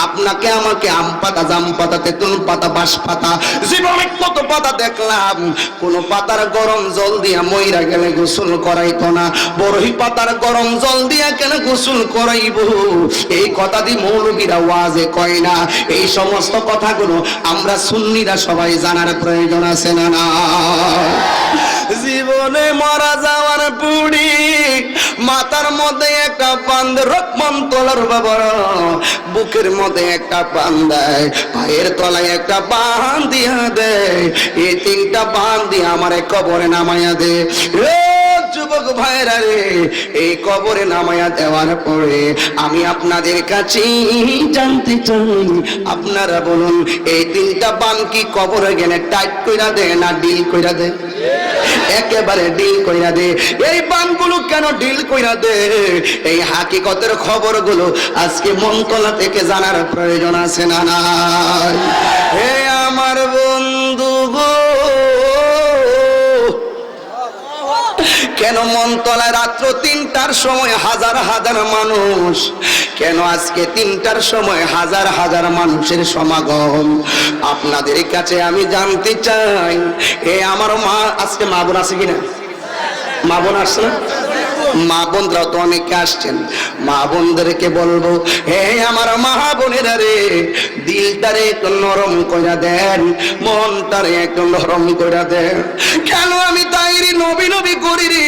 আপনাকে আমাকে আম পাতা, জাম পাতা, তেঁতুল পাতা, বাঁশ পাতা, জীবনে কত পাতা দেখলাম। কোন পাতার গরম জল দিয়া মইরা গেলে গোসল করাইতো না, বরহি পাতার গরম জল দিয়া কেন গোসল করাইব? এই কথা দিয়ে মৌলবীরা ওয়াজে কয় না। এই সমস্ত কথাগুলো আমরা সুন্নিরা সবাই জানার প্রয়োজন আছে না না? জীবনে মারা যাওয়ার পুড়ি মাথার মধ্যে একটা বান্ধ, রকম তোলার বাবা বুকের মধ্যে একটা বান দেয়, পায়ের তলায় একটা বান দিয়া দেয়, এই তিনটা বান দিয়ে আমার কবরে নামাইয়া দে। যুবক ভাইরা রে, এই কবরে নামায়া দেওয়ার পরে আমি আপনাদের কাছে জানতে চাই, আপনারা বলুন এই তিনটা বান কি কবরে গেলে টাইট কইরা দেয় না ডিল কইরা দেয়? একেবারে ডিল কইরা দে। এই বানগুলো কেন ডিল কইরা দে? এই হাকিকতের খবরগুলো আজকে মনতলা থেকে জানার প্রয়োজন আছে না নাই? হে আমার বন্ধু গো, কেন মনতলায় রাত্র 3টার সময় হাজার হাজার মানুষ? কেন আজকে 3টার সময় হাজার হাজার মানুষের সমাগম? আপনাদের কাছে আমি জানতে চাই, এ আমার মা, আজকে মা বোন আছে কিনা? মা বোন আসছে না? মা বোনরা তো অনেকে আসছেন, মা বোনদেরকে বলবো, হে আমার মা বোনেরা রে, দিলটারে একটু নরম কইরা দেন, মনটারে একটু নরম কইরা দেন। কেন আমি তাইরি নবী নবী করি রে?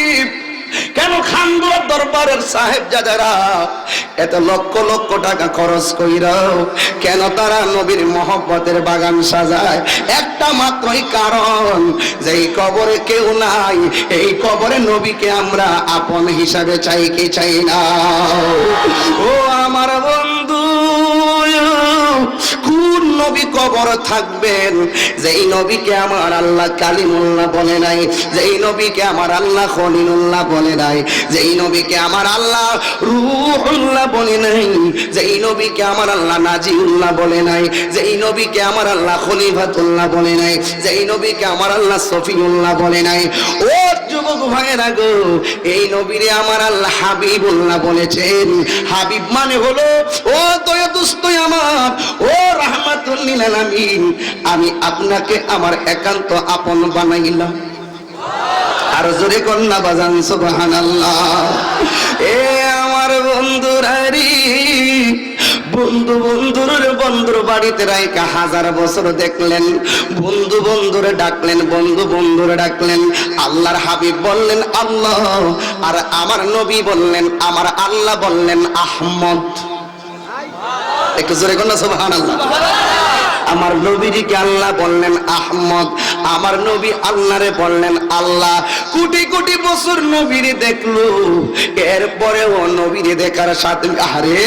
কেন খানগুলোর দরবারের সাহেব যারা এত লক্ষ লক্ষ টাকা খরচ কইরাও কেন তারা নবীর মহব্বতের বাগান সাজায়? একটা মাত্রই কারণ, যে এই কবরে কেউ নাই, এই কবরে নবীকে আমরা আপন হিসাবে চাই কি চাই না? ও আমার বন্ধু, কোন নবী কবর থাকবেন যেই নবীকে আমার আল্লাহ কালিমুল্লাহ বলে নাই, যেই নবীকে আমার আল্লাহ খলিলুল্লাহ বলে নাই, যেই নবীকে আমার আল্লাহ রূহুল্লাহ বলে নাই, যেই নবীকে আমার আল্লাহ নাজিউল্লাহ বলে নাই, যেই নবীকে আমার আল্লাহ খলিফাতুল্লাহ বলে নাই, যেই নবীকে আমার আল্লাহ সফিউল্লাহ বলে নাই। ও যুবক ভাইয়েরা গো, এই নবীরে আমার আল্লাহ হাবিবুল্লাহ বলেছেন। হাবিব মানে হলো ও দয়া দুস্থ আমার, ও রাহমাতুল লিল আলামিন, আমি আপনাকে আমার একান্ত আপন বানাইলাম। আর জোরে কন্যা বাজান সুবহানাল্লাহ। এ আমার বন্ধুরা রে, বন্ধু বন্ধুর বাড়িতে রাইকা হাজার বছর দেখলেন, বন্ধু বন্ধুরে ডাকলেন, বন্ধু বন্ধুরে ডাকলেন। আল্লাহর হাবিব বললেন আল্লাহ, আর আমার নবী বললেন, আমার আল্লাহ বললেন আহমদ। একটু জোরে কন্যা সুবহানাল্লাহ। আমার নবীকে আল্লাহ বললেন আহমদ, আমার নবী আল্লাহরে বললেন আল্লাহ। কোটি কোটি বছর নবীরে দেখলো, এরপরে ও নবীরে দেখার সাথে আরে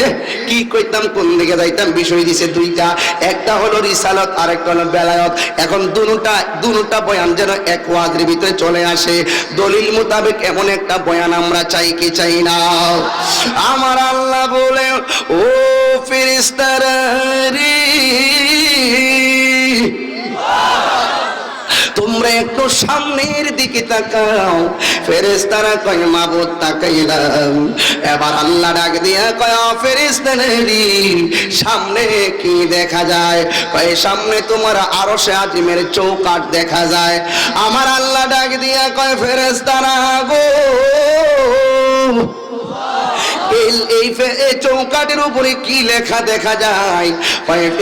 কি কইতাম, কোন দিকে যাইতাম, বিষয় দিছে দুইটা, একটা হলো রিসালত আর একটা হলো বেলায়ত। এখন দুটা বয়ান যেন এক ওয়াজের ভিতরে চলে আসে। দলিল মোতাবেক এমন একটা বয়ান আমরা চাই কি চাই না? আমার আল্লাহ বলে, ও ফেরেশতারা রে, তোমরা একটু সামনের দিকে তাকাও। ফেরেশতারা কয় মাবুদ তাকাইলাম। এবার আল্লাহ ডাক দিয়া কয় ফেরেশতারা রে, সামনে কি দেখা যায়? কয় সামনে তোমার আরশে আজিমের চৌকাঠ দেখা যায়। আমার আল্লাহ ডাক দিয়া কয় ফেরেশতারা গো, এই চৌকাঠের উপরে কি লেখা দেখা যায়?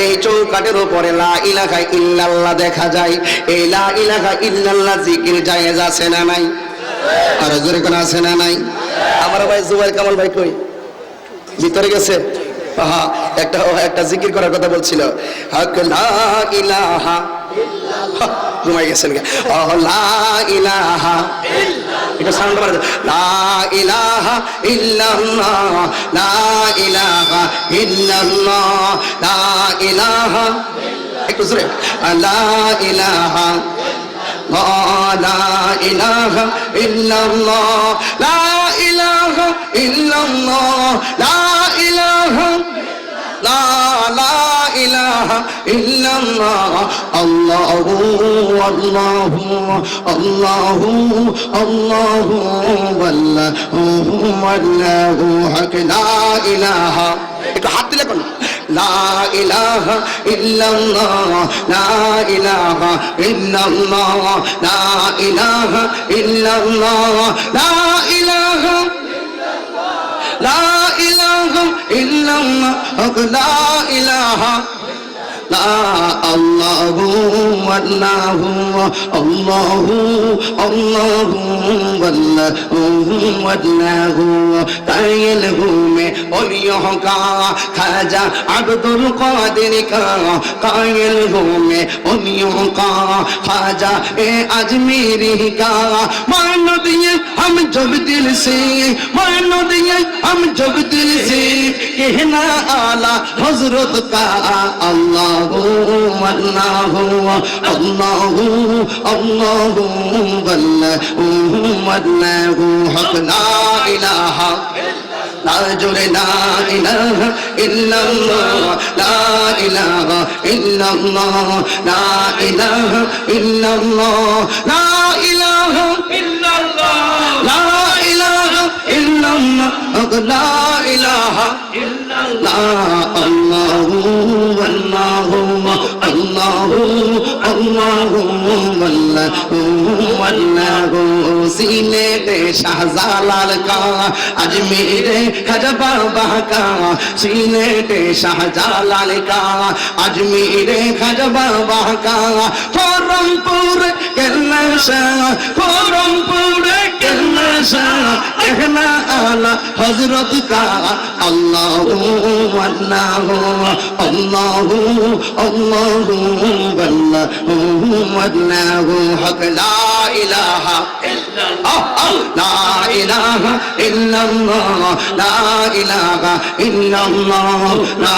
এই চৌকাঠের উপরে লা ইলাহা ইল্লাল্লাহ দেখা যায়। এই লা ইলাহা ইল্লাল্লাহ জিকির জায়েজ আছে না নাই? আর জোরে কোন আছে না নাই? আমার ভাই জুবাইর কামাল ভাই কই? ভিতরে গেছে? হ্যাঁ, একটা জিকির করার কথা বলছিল। হক লা ইলাহা ইল্লাল্লাহ, ঘুমাই গেছেন লা ইলাহা ইল্লাল্লাহ, এটা সাউন্ড মারা, লা ইলাহা ইল্লাল্লাহ, লা ইলাহা ইল্লাল্লাহ, লা ইলাহা, একটু জোরে, লা ইলাহা, লা ইলাহা ইল্লাল্লাহ, লা ইলাহা ইল্লাল্লাহ, লা ইলাহা, লা ইলাহা ইল্লাল্লাহ, আল্লাহু আল্লাহু আল্লাহু আল্লাহু আল্লাহু আল্লাহু হক, লা ইলাহা, একটু হাত দিলে কোন, লা ইলাহা ইল্লাল্লাহ, লা ইলাহা ইল্লাল্লাহ, লা ইলাহা ইল্লাল্লাহ, লা ইলাহা, লা ইলাহা ইল্লাল্লাহ, লা ইলাহা, লা আল্লাহু আল্লাহু আল্লাহু আল্লাহু আল্লাহু আল্লাহু কায়েল হুমে ওলিয়হ কা খাজা আব্দুল কাদের কা কায়েল হুমে ওলিয়হ কা খাজা ए अजमेरी का मानो दिए हम जब दिल से मानो दिए हम जब दिल से कहना आला हजरत का अल्लाह अल्लाह अल्लाह अल्लाह अल्लाह हक ला इलाहा ला जुरे ला इलाहा इल्लल्लाह ला इलाहा इल्लल्लाह ला इलाहा इल्लल्लाह ला इलाहा इल्लल्लाह ला इलाहा इल्लल्लाह ला इलाहा इल्लल्लाह अल्लाहु अल्लाहु अल्लाहु अल्लाहु अल्लाहु सीने पे शाहजालाल का अजमेर खाजा बाबा का सीने पे शाहजालाल का अजमेर खाजा बाबा का फोरमपुर कहना आला हजरत का अल्लाहु अल्लाहु अल्लाहु अल्लाहु अल्लाहु हक ला इलाहा ला इलाहा इल्लल्लाह ला इलाहा इल्लल्लाह ला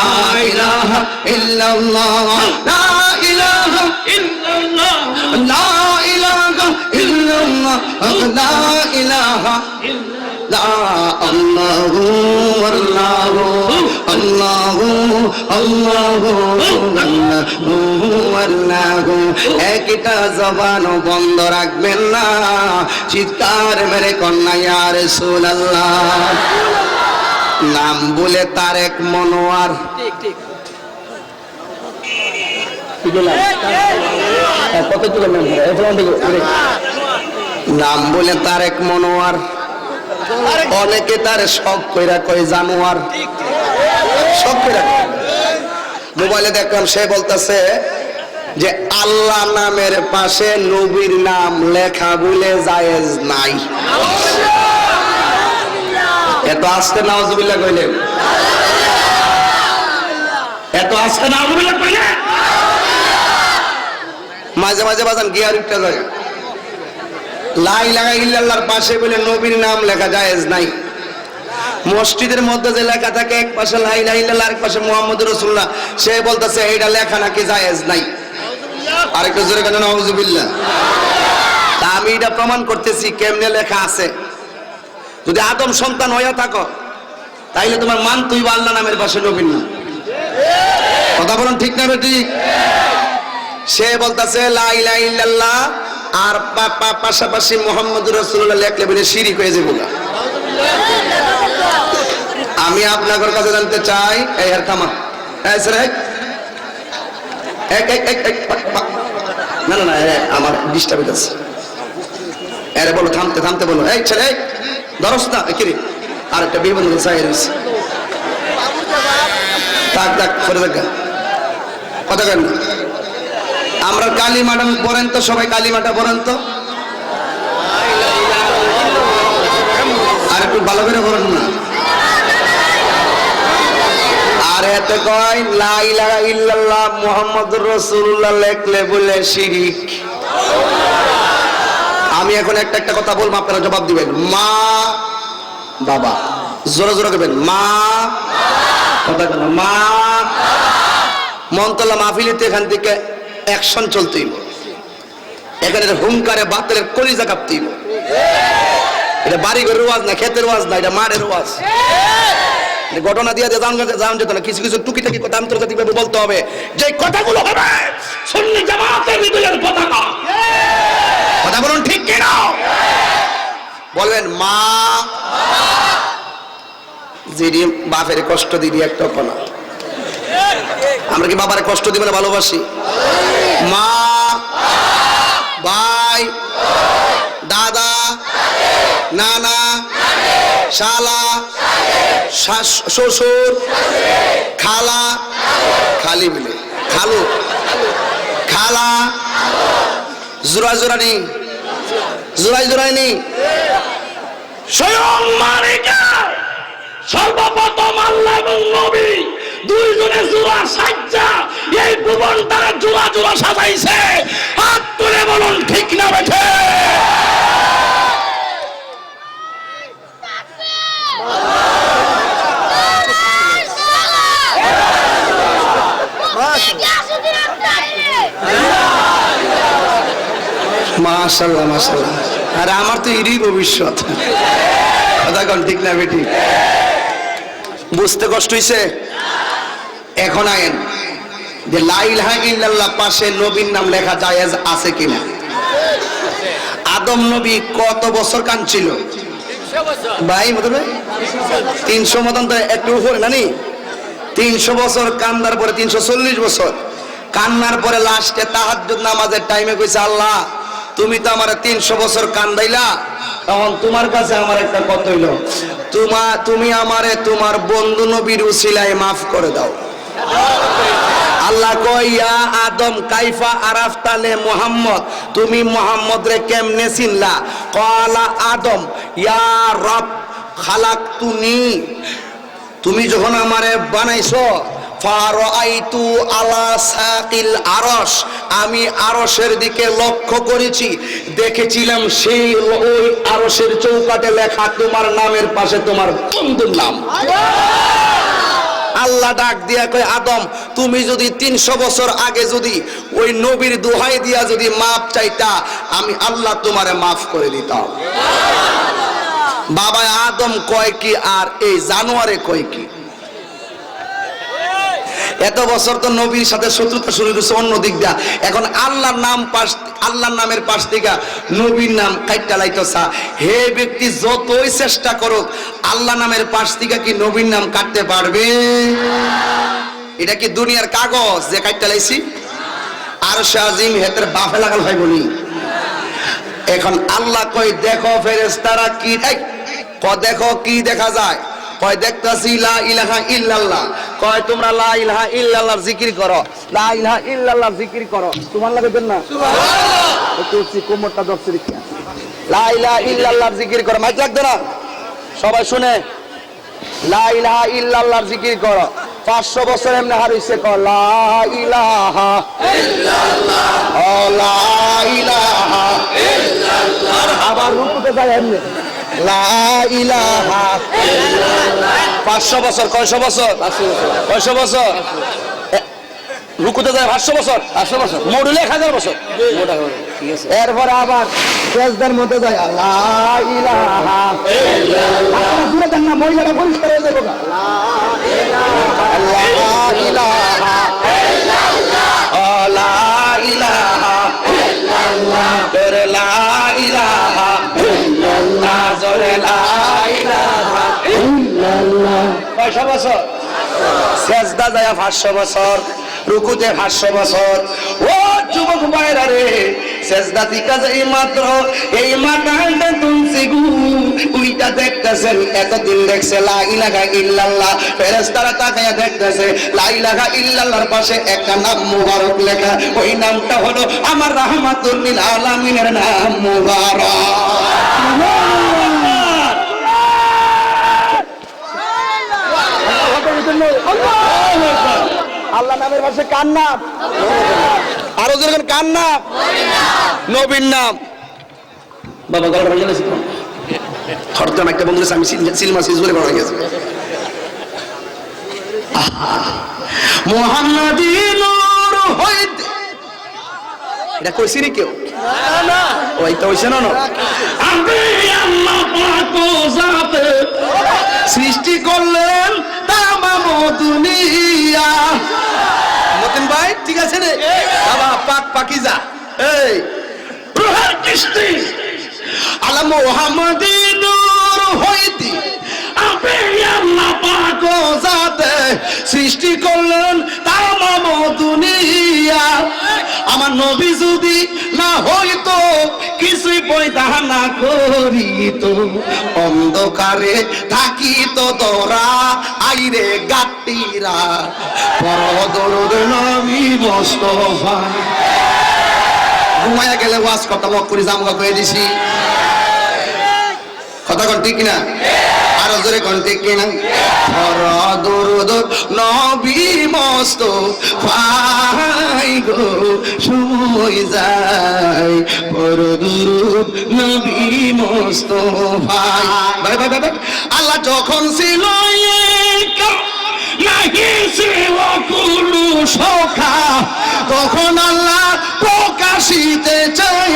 इलाहा इल्लल्लाह ला इलाहा इल्लल्लाह ला इलाहा इल्लल्लाह ला इलाहा ला अल्लाहु अल्लाहु अल्लाहु अल्लाहु अल्लाहु একটা জবান বন্ধ রাখবেন না চিৎকার মেরে কন্যা ইয়া রাসূলুল্লাহ নাম বলে তারেক মনোয়ার নাম বলে তারেক মনোয়ার অনেকে তার শখ কইরা কই জানোয়ার শখ কইরা মোবাইলে দেখলাম সে বলতেছে যে আল্লাহ নামের পাশে নবীর নাম লেখা বলে জায়েজ নাই এত আস্তে নাউজুবিল্লাহ কইলেন এত আস্তে নাউজুবিল্লাহ কইলেন মাঝে মাঝে বাজান গিয়ার উঠতে যায় লা ইলাহা ইল্লাল্লাহর পাশে বলে নবীর নাম লেখা জায়েজ নাই মসজিদের মধ্যে যে লেখা থাকে এক পাশে লা ইলাহা ইল্লাল্লাহ আরেক পাশে মুহাম্মদুর রাসূলুল্লাহ সে বলতেছে এইটা লেখা নাকি জায়েজ নাই আরেকটু জোরে কেন নাউজুবিল্লাহ তা আমি এটা প্রমাণ করতেছি কেমনে লেখা আছে যদি আদম সন্তান হইয়া থাকো তাইলে তোমার মান তুই আল্লাহ নামের পাশে নবীর নাম কথা বলেন ঠিক না ঠিক সে বলতেছে লা ইলাহা ইল্লাল্লাহ আর পাশাপাশি মুহাম্মদুর রাসূলুল্লাহ লেখলে বলে শিরক হয়ে যাবে আমি আপনাদের কাছে জানতে চাই এই আর থামা এই স্যার এক না না না আমার ডিস্টার্ব হচ্ছে আরে বলো থামতে থামতে বলো এই ছেলে ধরস না কি রে আরেকটা বিবন্ধ চাই রইছে তাক তাক করে দেখা কথা কেন আমরা কালিমাটা পড়েন তো সবাই কালিমাটা পড়েন তো আর একটু ভালো করে পড়েন না আর এতে কয় লা ইলাহা ইল্লাল্লাহ মুহাম্মাদুর রাসূলুল্লাহ লেখলে বলে শিরক আমি এখন একটা একটা কথা বলবো আপনারা জবাব দিবেন মা বাবা জোরে জোরে করবেন মা কথা কেন মা মন্তলা মাহফিলিতে এখান থেকে অ্যাকশন চলতেই এখানে হুঙ্কারে বাতিলের কলিজা কাঁপতেই এটা বাড়ি ঘরের ওয়াজ না ক্ষেতের ওয়াজ না এটা মাঠের ওয়াজ ঘটনা দিয়ে জান যেত না কিছু কিছু টুকিটাকি কথা আন্তর্জাতিক ভাবে বলতে হবে যে কথাগুলো হবে সুন্নি জামাতের বিজয়ের পতাকা কথা বলুন ঠিক কি না বলবেন মা যিনি বাপের কষ্ট দিদি একটা কোনা আমরা কি বাবার কষ্ট দিবেন ভালোবাসি মা ভাই দাদা নানা শালা শ্বশুর খালা খালি মিলে খালু, খালা, জোড়া জোড়া নেই, জোড়াই জোড়াই নেই। স্বয়ং মালিকা সর্বপ্রথম আল্লাহ এবং নবী দুইজনে জোড়া সাজ্জা এই ভুবনটারে জোড়া জোড়া সাজাইছে। হাত তুলে বলুন ঠিক না বেঠে? মাশাআল্লাহ মাশাআল্লাহ। আর আমার তো এরই ভবিষ্যৎ, কথা কোন ঠিক না বেটি? বুঝতে কষ্ট হইছে? এখন আইন যে লা ইলাহা ইল্লাল্লাহ পাশে নবীর নাম লেখা জায়েজ আছে কিনা? আদম নবী কত বছর কাঁদছিল ভাই? মত 300 মতন, তো একটু উপরে নানি। 300 বছর কান্দার পরে 340 বছর কান্নার পরে লাস্টে তাহাজ্জুদ নামাজের টাইমে কইছে, আল্লাহ তুমি তো আমার 300 বছর কান্দাইলা, তখন তোমার কাছে আমার একটা কথা হইল, তুমি আমারে তোমার বন্ধু নবীর উসিলায় মাফ করে দাও। আল্লাহ কয়, ইয়া আদম কাইফা আরাফতালে মুহাম্মদ, তুমি মুহাম্মদ রে কেমনে চিনলা? ক্বালা আদম ইয়া রব খালাকতুনি, তুমি যখন আমারে বানাইছো, ফারাআইতু আলা সাকিল আরশ, আমি আরশের দিকে লক্ষ্য করেছি, দেখেছিলাম সেই ওই আরশের চৌকাঠে লেখা তোমার নামের পাশে তোমার বন্ধুর নাম। আল্লাহ ডাক দিয়া কয়, আদম তুমি যদি 300 বছর আগে যদি ওই নবীর দোহাই দিয়া যদি মাফ চাইতা, আমি আল্লাহ তোমারে মাফ করে দিতাম। বাবা আদম কয় কি আর এই জানোয়ারে কয় কি? এত বছর তো নবীর সাথে শত্রুতা শুরু করছে অন্য দিক দিয়া, এখন আল্লাহর নাম পাশ, আল্লাহর নামের পাশ থেকে নবীর নাম কাইটা লাইতেছা। হে ব্যক্তি যতই চেষ্টা করুক, আল্লাহ নামের পাশ থেকে কি নবীর নাম কাটতে পারবে? এটা কি দুনিয়ার কাগজ যে কাইটা লাইছি? আর শাজিম হেতের বাফে লাগাল হয় বলি। এখন আল্লাহ কই, দেখো ফেরেশতারা কি দেখো কি দেখা যায়? কয় দেখতাছি লা ইলাহা ইল্লাল্লাহ। কয় তোমরা লা ইলাহা ইল্লাল্লাহর জিকির করো, লা ইলাহা ইল্লাল্লাহর জিকির করো। সুবহানাল্লাহ বলবেন না? সুবহানাল্লাহ। একটু কোমরটা ধরছে দেখি। লা ইলাহা ইল্লাল্লাহর জিকির করো, মাইক লাগবে না? সবাই শুনে, লা ইলাহা ইল্লাল্লাহর জিকির করো। 500 বছর এমনি হারিয়েছে, কয় লা ইলাহা ইল্লাল্লাহ, ও লা ইলাহা ইল্লাল্লাহ। আবার রুকুতে যায় এমনি, লা ইলাহা ইল্লাল্লাহ। 500 বছর, কয়শো বছর? 500 বছর। রুকুতে যায় 500 বছর, 500 বছর মডুলে 1000 বছর। এরপরে আবার সেজদার মধ্যে যায়, লা ইলাহা ইল্লাল্লাহ। দূরে যান না, মহিলারা পরিষ্কার হয়ে যাবে। লা ইলাহা ইল্লাল্লাহ, লা ইলাহা ইল্লাল্লাহ, লা ইলাহা ইল্লাল্লাহ, লা ইলাহা ইল্লাল্লাহ। 500 বছর সেজদা যায় 500 বছর, রুকুতে 500 বছর। ও যুবক ভাইরা রে, সেজদা দিকা যাই মাত্র এই মাথাটা তুলছি গু, উইটা দেখতেছেন, এতদিন দেখছে লা ইলাহা ইল্লাল্লাহ। ফেরেশতারা তাকায়া দেখতেছে লা ইলাহা ইল্লাল্লাহর পাশে একটা নাম মুবারক লেখা, ওই নামটা হলো আমার রাহমাতুল লিল আলামিনের নাম মুবারক। আল্লাহ নামের পাশে কার নাম? আরো যেরকম কার নাম? নবীর নাম। বাবা গলা ভাঙে গেছে, থরতাম একটা বন্ধু আমি সিলমা সিজ বলে বলা গেছে। মুহাম্মাদি নূর হইতে, এটা কইছি নি কেউ? না, ওই তো হইছে না। আমি আল্লাহ পাক জাতে সৃষ্টি করলেন তামাম দুনিয়া। মতিন ভাই ঠিক আছে রে বাবা, পাক পাকিজা এই রুহের কিস্তি আলা মুহাম্মাদি নূর হইতে আমি আল্লাহ পাক জাতে সৃষ্টি করলেন তামাম দুনিয়া। আমার নবী যদি না হইতো কিছুই পয়দা না করিত অন্ধকারে থাকিত তোরা আইরে গাটিরা পরদরদ নবী মুস্তাফা ঘুমায়া গেলে ওয়াজ কথা মক করে জামগা কয়ে দিছি কথা কোন ঠিক না আরো জোরে কোন ঠিক কিনা পরদরদ নবী মুস্তাফা গো সময় যায় পরদরদ নবী মুস্তাফা ভাই ভাই ভাই আল্লাহ যখন ছিল একা নাহি ছিল কুলু সখা তখন আল্লাহ প্রকাশিতে চাই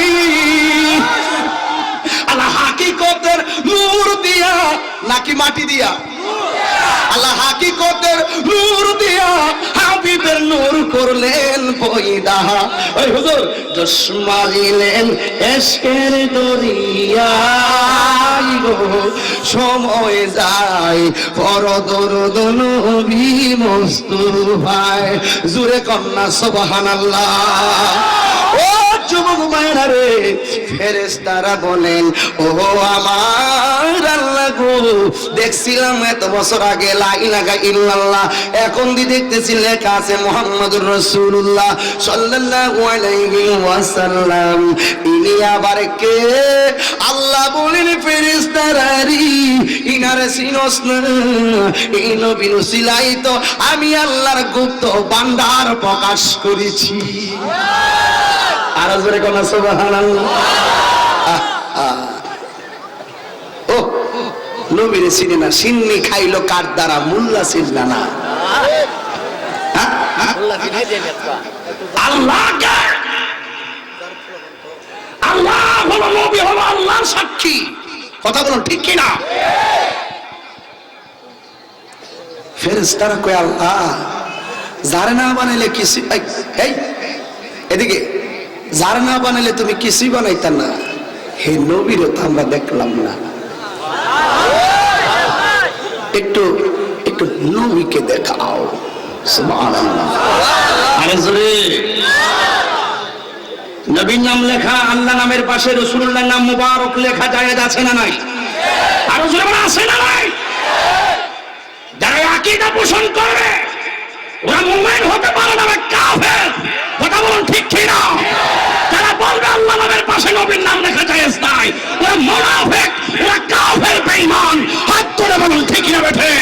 আল্লাহ হাকিকতের নূর দিয়া নাকি মাটি দিয়া আল্লাহ হাকিকতের নূর দিয়া হাবিবের নূর করলেন পয়দা ওই হুজুর চশমা দিলেন এশকের দরিয়ায় গো সময় যায় পরদরদ নবী মুস্তাফায় জোরে কন্যা সুবহানাল্লাহ ও যুবক মায়েরা রে ফেরেশতারা বলেন ও আমার আল্লাহ গো দেখছিলাম এত বছর আগে লা ইলাহা ইল্লাল্লাহ এখন দেখতেছি লেখা আছে মুহাম্মাদুর রাসূলুল্লাহ সাল্লাল্লাহু আলাইহি ওয়াসাল্লাম ইনি আবার কে আল্লাহ বলেন ফেরেশতারা রে ইনারে চিনস না এই নবী রসুলাই তো আমি আল্লাহর গুপ্ত ভান্ডার প্রকাশ করেছি আর জোরে কোন সুবহানাল্লাহ ও নবীর চিনে না সিন্নি খাইলো কার দ্বারা মোল্লা চিনলা না আল্লাহ হলো নবী হলো আল্লাহর সাক্ষী কথা বলুন ঠিক কিনা ফেরেশতারা কয় আল্লাহ যারে না বানাইলে কিছু এই এদিকে যারে না বানাইলে তুমি কিছুই বানাইতা না হে নবীরও তো আমরা দেখলাম না একটু একটু নবীকে দেখাও সুবহানাল্লাহ আরে জোরে নবীর নাম লেখা আল্লাহ নামের পাশে রাসূলুল্লাহর নাম মুবারক লেখা জায়েজ আছে না নাই আরো জোরে বলা আছে না নাই যারা আকীদা পোষণ করবে ওরা মুমিন হতে পারে না কাফের কথা বলুন ঠিক কি না যারা বলবে আল্লাহ নামের পাশে নবীর নাম লেখা জায়েজ নাই ওরা মুনাফিক ওরা কাফের বেঈমান হাত তুলে বলুন ঠিক না বেঠে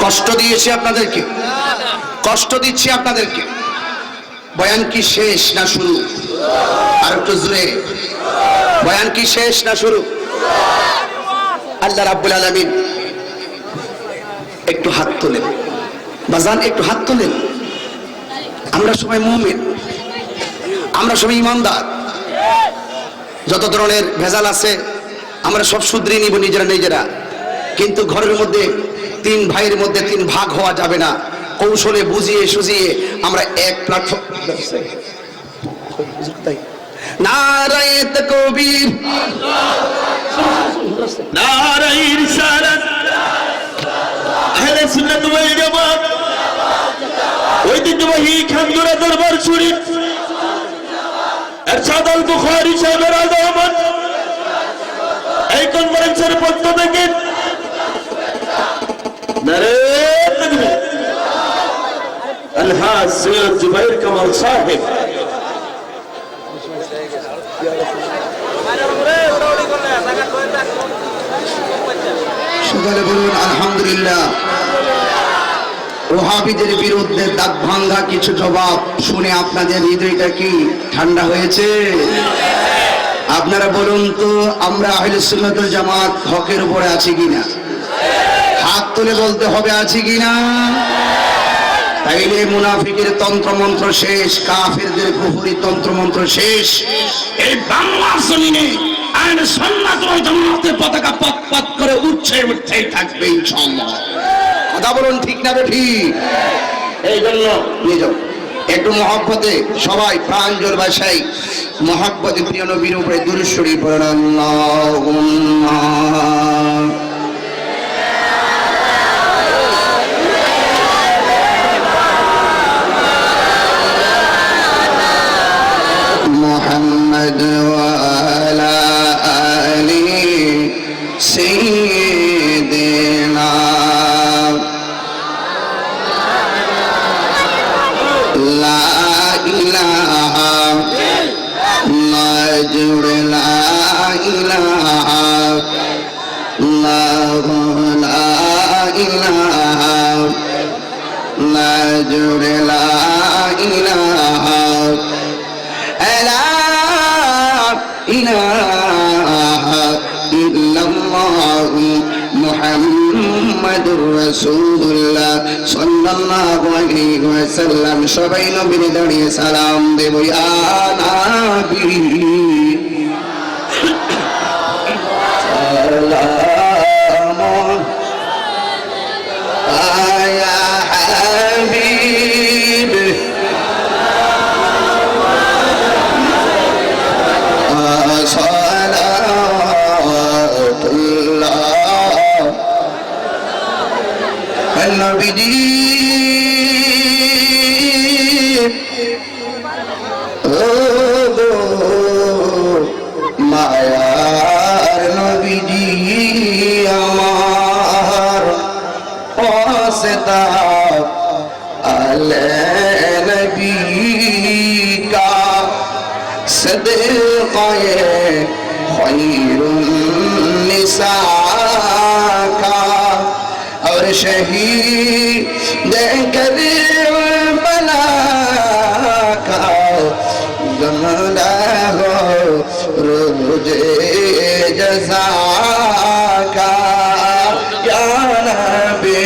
কষ্ট দিয়েছি আপনাদেরকে কষ্ট দিচ্ছি আপনাদেরকে বয়ান কি শেষ না শুরু আর একটু জোরে বয়ান কি শেষ না শুরু আল্লাহ রাব্বুল আলামিন একটু হাত তোলেন বাজান একটু হাত তোলেন আমরা সবাই মুমিন আমরা সবাই ইমানদার যত ধরনের ভেজাল আছে আমরা সব শুধরে নিব নিজেরা নিজেরা কিন্তু ঘরের মধ্যে তিন ভাইয়ের মধ্যে তিন ভাগ হওয়া যাবে না কৌশলে বুঝিয়ে সুজিয়ে আমরা এক প্ল্যাটফর্ম নারায়ে তাকবীর নারায়ে রিসালাত আহলে সুন্নাত ওয়াল জামাত ঐতিহ্যবাহী খানগড়া দরবার শরীফ ইরশাদ আল বুখারী সাহেবের আদালত এই কনফারেন্সের পক্ষ থেকে নারায়ে তাকবীর আলহাজ সৈয়দ জুবাইর কামাল সাহেব সকালে বলুন আলহামদুলিল্লাহ ওহাবীদের বিরুদ্ধে দাঁত ভাঙ্গা কিছু জবাব শুনে আপনাদের হৃদয়টা কি ঠান্ডা হয়েছে আপনারা বলুন তো আমরা আহলে সুন্নাত ওয়াল জামাত হকের উপরে আছি কিনা হাত তুলে বলতে হবে আছি কিনা তাইলে মুনাফিকের তন্ত্রমন্ত্র শেষ কাফেরদের কুফরি তন্ত্রমন্ত্র শেষ এই বাংলার জমিনে আহলে সুন্নাত ওয়াল জামাতের পতাকা পত পত করে উঠতেই থাকবে ইনশাআল্লাহ কথা বলুন ঠিক না ঠিক এই জন্য নিয়ে যাও একটু মহব্বতে সবাই প্রাঞ্জল ভাষায় মহব্বতে প্রিয় নবীর উপরে দুরূদ শরীফ পড়েন আল্লাহুম্মা লা ইলাহা মাজুর লা ইলাহা আল্লাহু লা ইলাহা মাজুর লা ইলাহা লা ইলাহা ইল্লাল্লাহু মুহাম্মাদুর রাসূলুল্লাহ সাল্লাল্লাহু আলাইহি ওয়াসাল্লাম। সবাই নবীর দাঁড়িয়ে সালাম দেব, ইয়া নবী সালাম ইয়া হাবিব নবীজি ও মায়ার নবীজি আমার ওয়াসিতা আলে নবী কা সদকায়ে খৈরুন নিসা का और शहीद करबला का गमला हो रोजे जज़ा का या नबी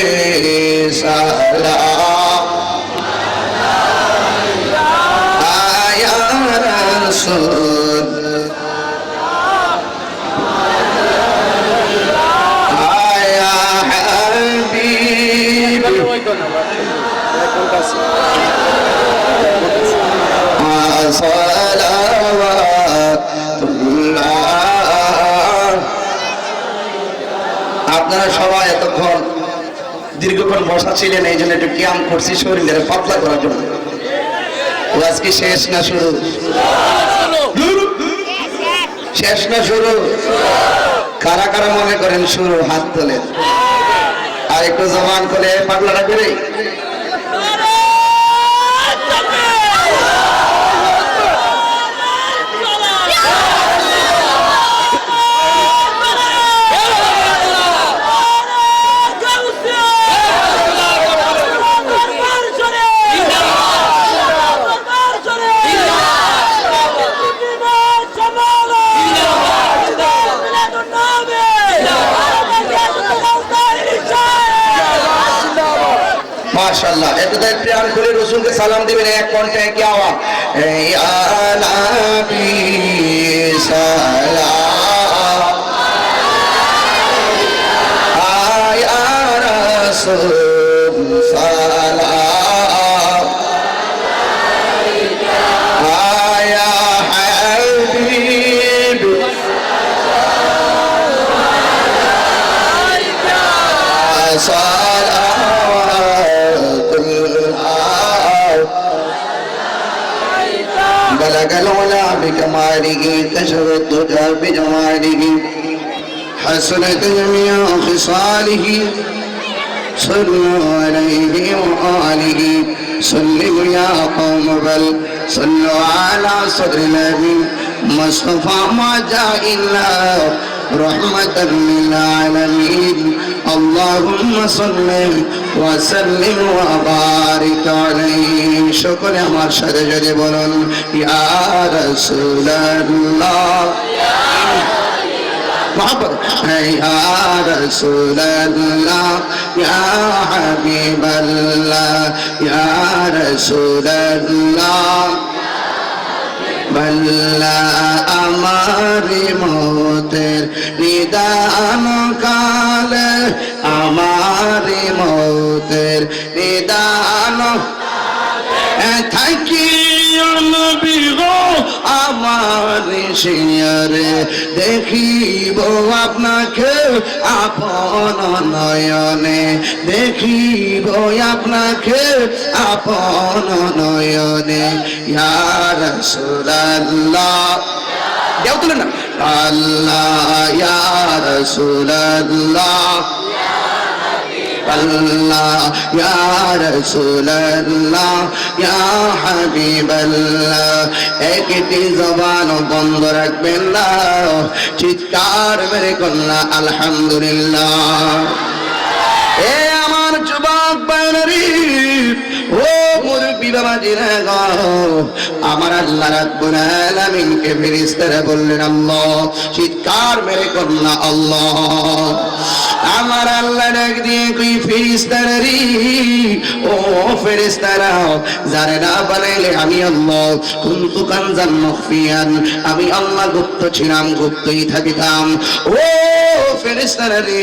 सलाम या रसूल আপনারা সবাই এতক্ষণ দীর্ঘক্ষণ বসা ছিলেন, এই জন্য একটু ক্যাম করছি শরীরের পাতলা করার জন্য। আজকে শেষ না শুরু? শেষ না শুরু? কারা কারা মনে করেন শুরু? হাত তোলেন। আর একটু জবান করে পাগলাটা করে माशाल्लाह। एक तो प्यार खुले रसूल के सलाम दिवे एक कौनटे है क्या हुआ या नबी सलाम या रसूल सलाम या हबीब सलाम بلغ العلا بكماله كشف الدجى بجماله حسنت جميع خصاله صلوا عليه وآله سلموا يا قوم بل صلوا على صدر النبي مصطفى ما جاء إلا رحمة للعالمين اللهم صل وسلم وبارك عليه شكر আমার সাথে যদি বলুন ইয়া রাসূলুল্লাহ محبت يا رسول الله يا حبيب الله يا رسول الله বল্লা আমার মতের নিদান কালে আমার মতের নিদান থাকি নবী গো আমার শিয়ারে দেখিব আপনাকে আপন নয়নে দেখিব আপনাকে আপন নয়নে ইয়া রাসূলুল্লাহ দেও তুলেন না আল্লাহ ইয়া রাসূলুল্লাহ আল্লাহ ইয়া রাসূলুল্লাহ ইয়া হাবিবাল্লাহ। একটি জবান বন্ধ রাখবেন না, চিৎকার মেরে কন্যা আলহামদুলিল্লাহ। এ আমার যুবক বাইনারি, ও মুরব্বি বাবাজিরা গো, আমার আল্লাহ রাব্বুল আলামিনকে ফেরেশতারা বললেন আল্লাহ, চিৎকার মেরে কন্যা আল্লাহ। আমার আল্লাহ ডাক দিয়ে কই ফেরেশতারা রে, ও ফেরেশতারা, যারা না বানাইলে আমি আল্লাহ কুনতু কানজান মখফিয়ান, আমি আল্লাহ গুপ্ত ছিলাম, গুপ্তই থাকিতাম। ও ফেরেশতারা রে,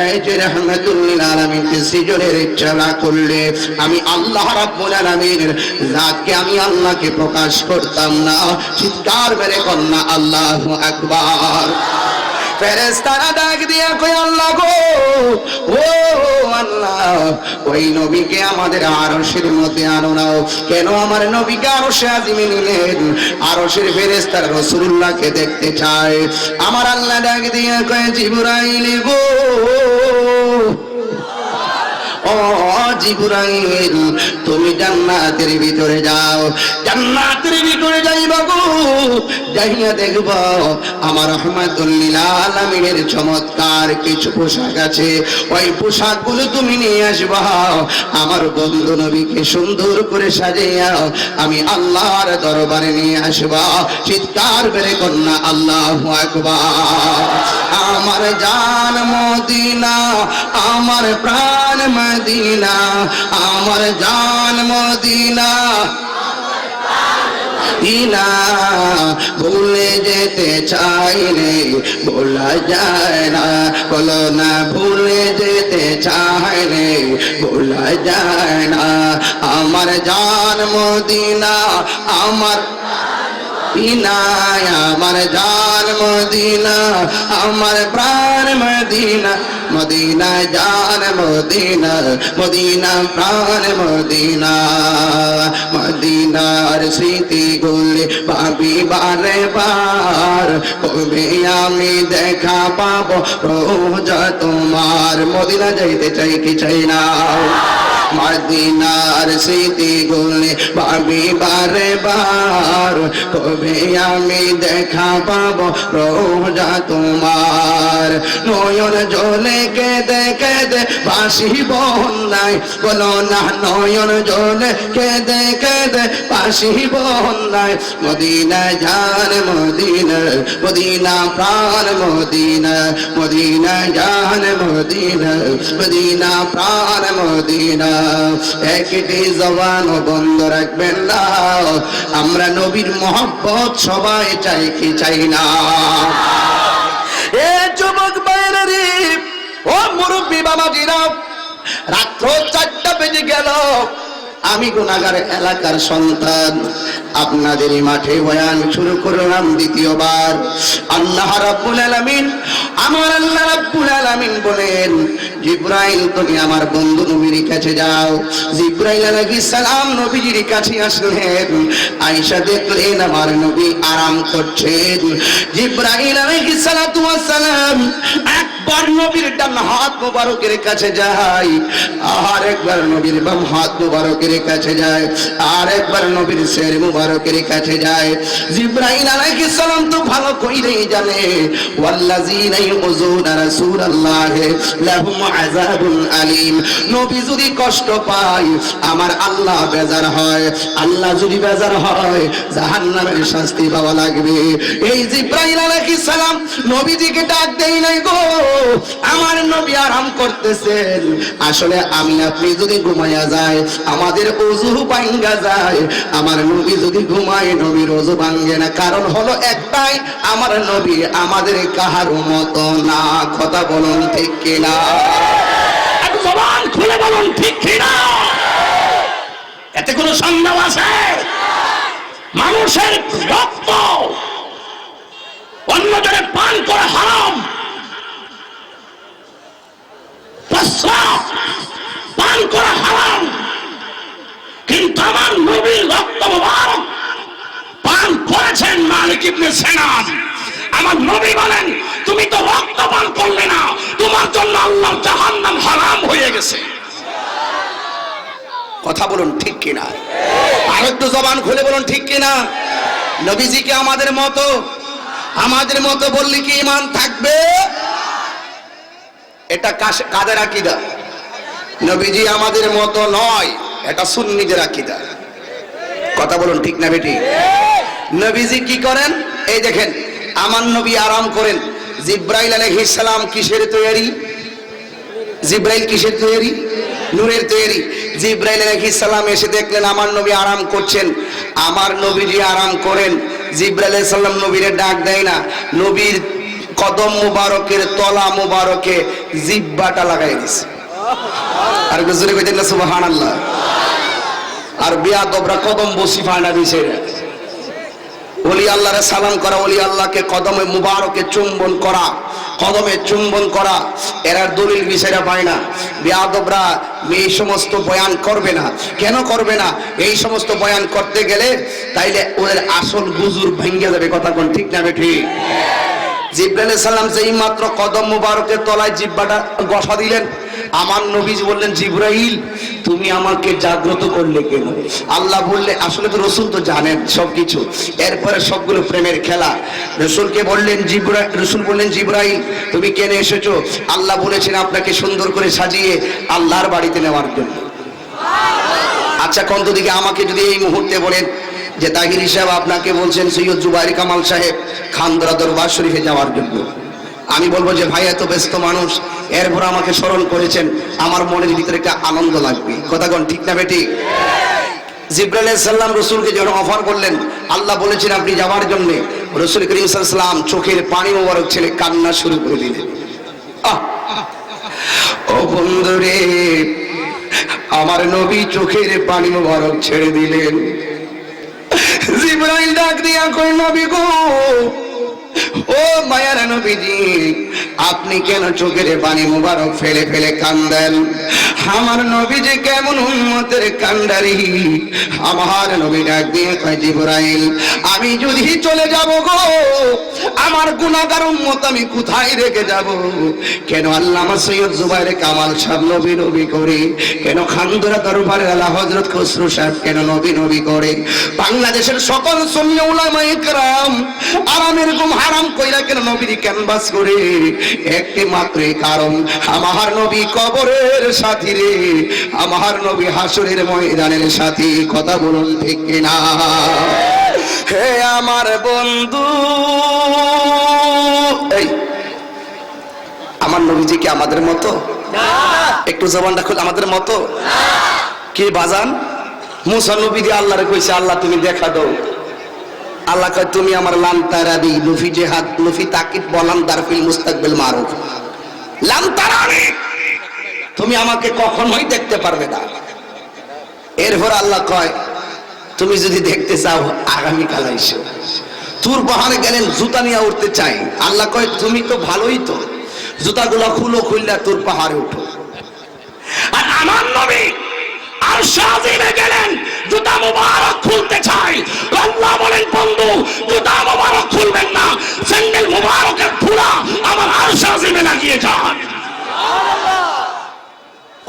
এই যে রাহমাতুল লিল আলামিনকে সৃজনের ইচ্ছা না করলে আমি আল্লাহ রাব্বুল আলামিনের জাতকে আমি আল্লাহকে প্রকাশ করতাম না। চিৎকার মেরে কন্যা আল্লাহু আকবার। ফেরেশতারা ডাক দিয়া কই আল্লাহ গো, ও আল্লাহ, ওই নবীকে আমাদের আরশের মধ্যে আনো না। কেন আমার নবীকে আরশে আজিমে নিলেন? আরশের ফেরেশতারা রাসূলুল্লাহকে দেখতে চায়। আমার আল্লাহ ডাক দিয়া কয় জিবরাইল গো, ও জিবরাইল, তুমি জান্নাতের ভিতরে যাও। জান্নাতের ভিতরে যাইবা গো, যাইয়া দেখব আমার রাহমাতুল লিল আলামিনের চমৎকার কিছু পোশাক আছে। ওই পোশাকগুলো তুমি নিয়ে আসবা, আমার বন্ধু নবীকে সুন্দর করে সাজিয়া আমি আল্লাহর দরবারে নিয়ে আসবা। চিৎকার বেরে কন্যা আল্লাহু আকবার। আমার জান মদিনা, আমার প্রাণ মদিনা, আমার জান মদিনা, ইনা ভুলে যেতে চাইলে বলা যায় না, বলো না ভুলে যেতে চাইলে বলা যায় না। আমার জান মদিনা, আমার ইনায়, আমার জান মদিনা, আমার প্রাণ মদিনা, মদিনা জান মদিনা, মদিনা প্রাণ মদিনা। মদিনার স্মৃতি গুলি ভাবি বারে বার, কবে আমি দেখা পাবো রোজা তোমার। মদিনা যাইতে চাই কি চাই না? মদিনার স্মৃতি গুলি ভাবি বারে বার, কবে আমি দেখা পাবো রোজা তোমার। নয়ন জলে কেঁদে কেঁদে ভাসি বন্যায়, বলো না নয়ন জলে কেঁদে কেঁদে ভাসি বন্যায়। মদিনা জান মদিনা, মদিনা প্রাণ মদিনা, মদিনা জান মদিনা, মদিনা প্রাণ মদিনা। একটি জবান বন্ধ রাখবেন না, আমরা নবীর মহব্বত সবাই চাই কি চাই না? এ যুবক বাইরে, ও মুরব্বি বাবাজিরা, রাত্র 4টা বেজে গেল। আমি গুনাহগার এলাকার সন্তান, আপনাদের মাঠে বয়ান শুরু করলাম দ্বিতীয়বার। আল্লাহ রাব্বুল আলামিন, আমার আল্লাহ রাব্বুল আলামিন বলেন, জিবরাইল তুমি আমার বন্ধু নবীর কাছে যাও। জিবরাইল আলাইহিস সালাম নবীজির কাছে আসলেন। আয়েশা দেখলেন আমার নবী আরাম করছেন। জিবরাইল আলাইহিস সালাতু ওয়াস সালাম একবার নবীর ডান হাত মোবারকের কাছে যায়, আর একবার নবীর বাম হাত মোবারকের কাছে যায়, আর একবার নবীর শির মুবারকের কাছে যায়। জিবরাইল আলাইহিস সালাম তো ভালো কইরেই জানে, ওয়াল্লাযিনা ইউযুনা রাসূলুল্লাহ লাহুম আযাবুন আলীম। নবী যদি কষ্ট পায় আমার আল্লাহ বেজার হয়, আল্লাহ যদি বেজার হয় জাহান্নামের শাস্তি পাওয়া লাগবে। এই জিবরাইল আলাইহিস সালাম নবীজিকে ডাক দেই নাই গো, আমার নবী আরাম করতেছেন। আসলে আমি আপনি যদি ঘুমায়া যায় আমাদের ওযু ভাঙ্গা যায়, আমার নবী যদি ঘুমায় নবীর ওযু ভাঙ্গে না। কারণ হলো একটাই, আমার নবী আমাদের কাহারও মতো না। কথা বলুন ঠিক কিনা? এক জবান খুলে বলুন ঠিক কিনা? এতে কোনো সন্দেহ আছে? মানুষের রক্ত অন্যজনের পান করা হারাম, প্রস্রাব পান করা হারাম, কিন্তু আমার নবীর রক্ত মুবারক পান করেছেন মালিক ইবনে সিনান। আমার নবী বলেন, তুমি তো রক্ত পান করলে না, তোমার জন্য আল্লাহর জাহান্নাম হারাম হয়ে গেছে। কথা বলুন ঠিক কিনা? আর একটু জবান খুলে বলুন ঠিক কিনা? নবীজিকে আমাদের মতো বললে কি ঈমান থাকবে? এটা কাদের আকীদা? নবীজি আমাদের মতো নয়, এটা সুন্নিদের আকীদা। কথা বলুন ঠিক না বেটি? নবীজি কি করেন? এই দেখেন, আমার নবী আরাম করেন। জিব্রাইল আলাইহিস সালাম কিসের তৈরি? জিব্রাইল কিসের তৈরি? নূরের তৈরি। জিব্রাইল আলাইহিস সালাম এসে দেখলেন আমার নবী আরাম করছেন। আমার নবীজি আরাম করেন। জিব্রাইল আলাইহিস সালাম নবীরে ডাক দেয় না, নবীর কদম মুবারকের তলা মুবারকে জিহ্বাটা লাগাই দিছে। আর গুজরে কইতেন না সুবহানাল্লাহ। আর বেয়াদবরা কদম বসি ফায়না দিছে। ওলি আল্লাহরে সালাম করা, ওলি আল্লাহকে কদমে মুবারকে চুম্বন করা, কদমে চুম্বন করা, এরা দলিল বিষয়টা পায় না। বেয়াদবরা এই সমস্ত বয়ান করবে না। কেন করবে না? এই সমস্ত বয়ান করতে গেলে তাইলে ওদের আসল হুজুর ভেঙে যাবে। কথা কোন ঠিক না বেঠি? জিব্রাইল আলাইহিস সালাম যেই মাত্র কদম মুবারকের তলায় জিহ্বাটা বসা দিলেন, আমার নবীজি বললেন, জিব্রাইল তুমি আমাকে জাগ্রত করলে কেন? আল্লাহ বললে, আসলে তো রসুল তো জানেন সবকিছু, এরপরে সবগুলো প্রেমের খেলা। রসুলকে বললেন রসুল বললেন, জিব্রাইল তুমি কেন এসেছো? আল্লাহ বলেছেন আপনাকে সুন্দর করে সাজিয়ে আল্লাহর বাড়িতে নেওয়ার জন্য। আচ্ছা কোন দিকে আমাকে যদি এই মুহূর্তে বলেন যে তাহির সাহেব আপনাকে বলছেন সৈয়দ জুবাইর কামাল সাহেব খানদরা দরবার শরীফে যাওয়ার জন্য, আমি বলবো যে ভাই এত ব্যস্ত মানুষ, এরপর আমাকে স্মরণ করেছেন, আমার মনের ভিতরে একটা আনন্দ লাগবে। কথা কোন ঠিক না বেটি? জিব্রাইল আলাইহিস সালাম রাসূলকে যখন অফার করলেন, আল্লাহ বলেছেন আপনি যাওয়ার জন্য, রাসূল করিম সাল্লাল্লাহু আলাইহি ওয়াসাল্লাম চোখের পানি মোবারক ছেড়ে কান্না শুরু করে দিলেন। ও বন্ধুরে, আমার নবী চোখের পানি মোবারক ছেড়ে দিলেন। জিব্রাইল ডাক দিয়া কই, নবী গো, ও মায়ার নবীজি, আপনি কেন চোখের পানি মুবারক ফেলে ফেলে কান্দেন? আমার নবীজি কেমন উম্মতের কান্ডারি। আমার নবী ডাক দিয়ে কয়, জিব্রাইল আমি যদি চলে যাব গো, আমার গুনাহগার উম্মত আমি কোথায় রেখে যাব? কেন আল্লামা সৈয়দ জুবাইর কামাল সাহেব নবী নবী করে? কেন খানদরা দরবারের আলা হযরত খসরু সাহেব কেন নবী নবী করে? বাংলাদেশের সকল সুন্নি উলামায়ে কেরাম আরামের ঘুম হারাম কইরা কেন নবীর ক্যানভাস করে? একটি মাত্রই কারণ, আমার নবী কবরের সাথী রে, আমার নবী হাসরের ময়দানের সাথী। কথা বলুন ঠিক কিনা? হে আমার বন্ধু, এই আমার নবীজি কি আমাদের মতো? একটু জবানটা খুলে, আমাদের মতো কি বাজান? মুসা নবী দিয়ে আল্লাহরে কইছে, আল্লাহ তুমি দেখা দাও। আল্লাহ কয়, তুমি আমার লান্তারাবি লুফি জেহাদ লুফি তাকিদ বলান দারফিল মুস্তাকবিল মারুফ, লান্তারাবি তুমি আমাকে কখনোই দেখতে পারবে না। এরপর আল্লাহ কয়, তুমি যদি দেখতে চাও আগামীকাল আইসো। তুর পাহাড়ে গেলেন, জুতা নিয়ে উঠতে চাই। আল্লাহ কয়, তুমি তো ভালোই তো, জুতাগুলো খুললা তুর পাহাড়ে উঠো। আর আমার নবী আরশ আজিমে গেলেন, জুতা মুবারক খুলতে চাই। আল্লাহ বলেন, বন্ধু জুতা মুবারক খুলবেন না, স্যান্ডেল মুবারকের ধুলা আমার আরশ আজিমে লাগিয়ে যান।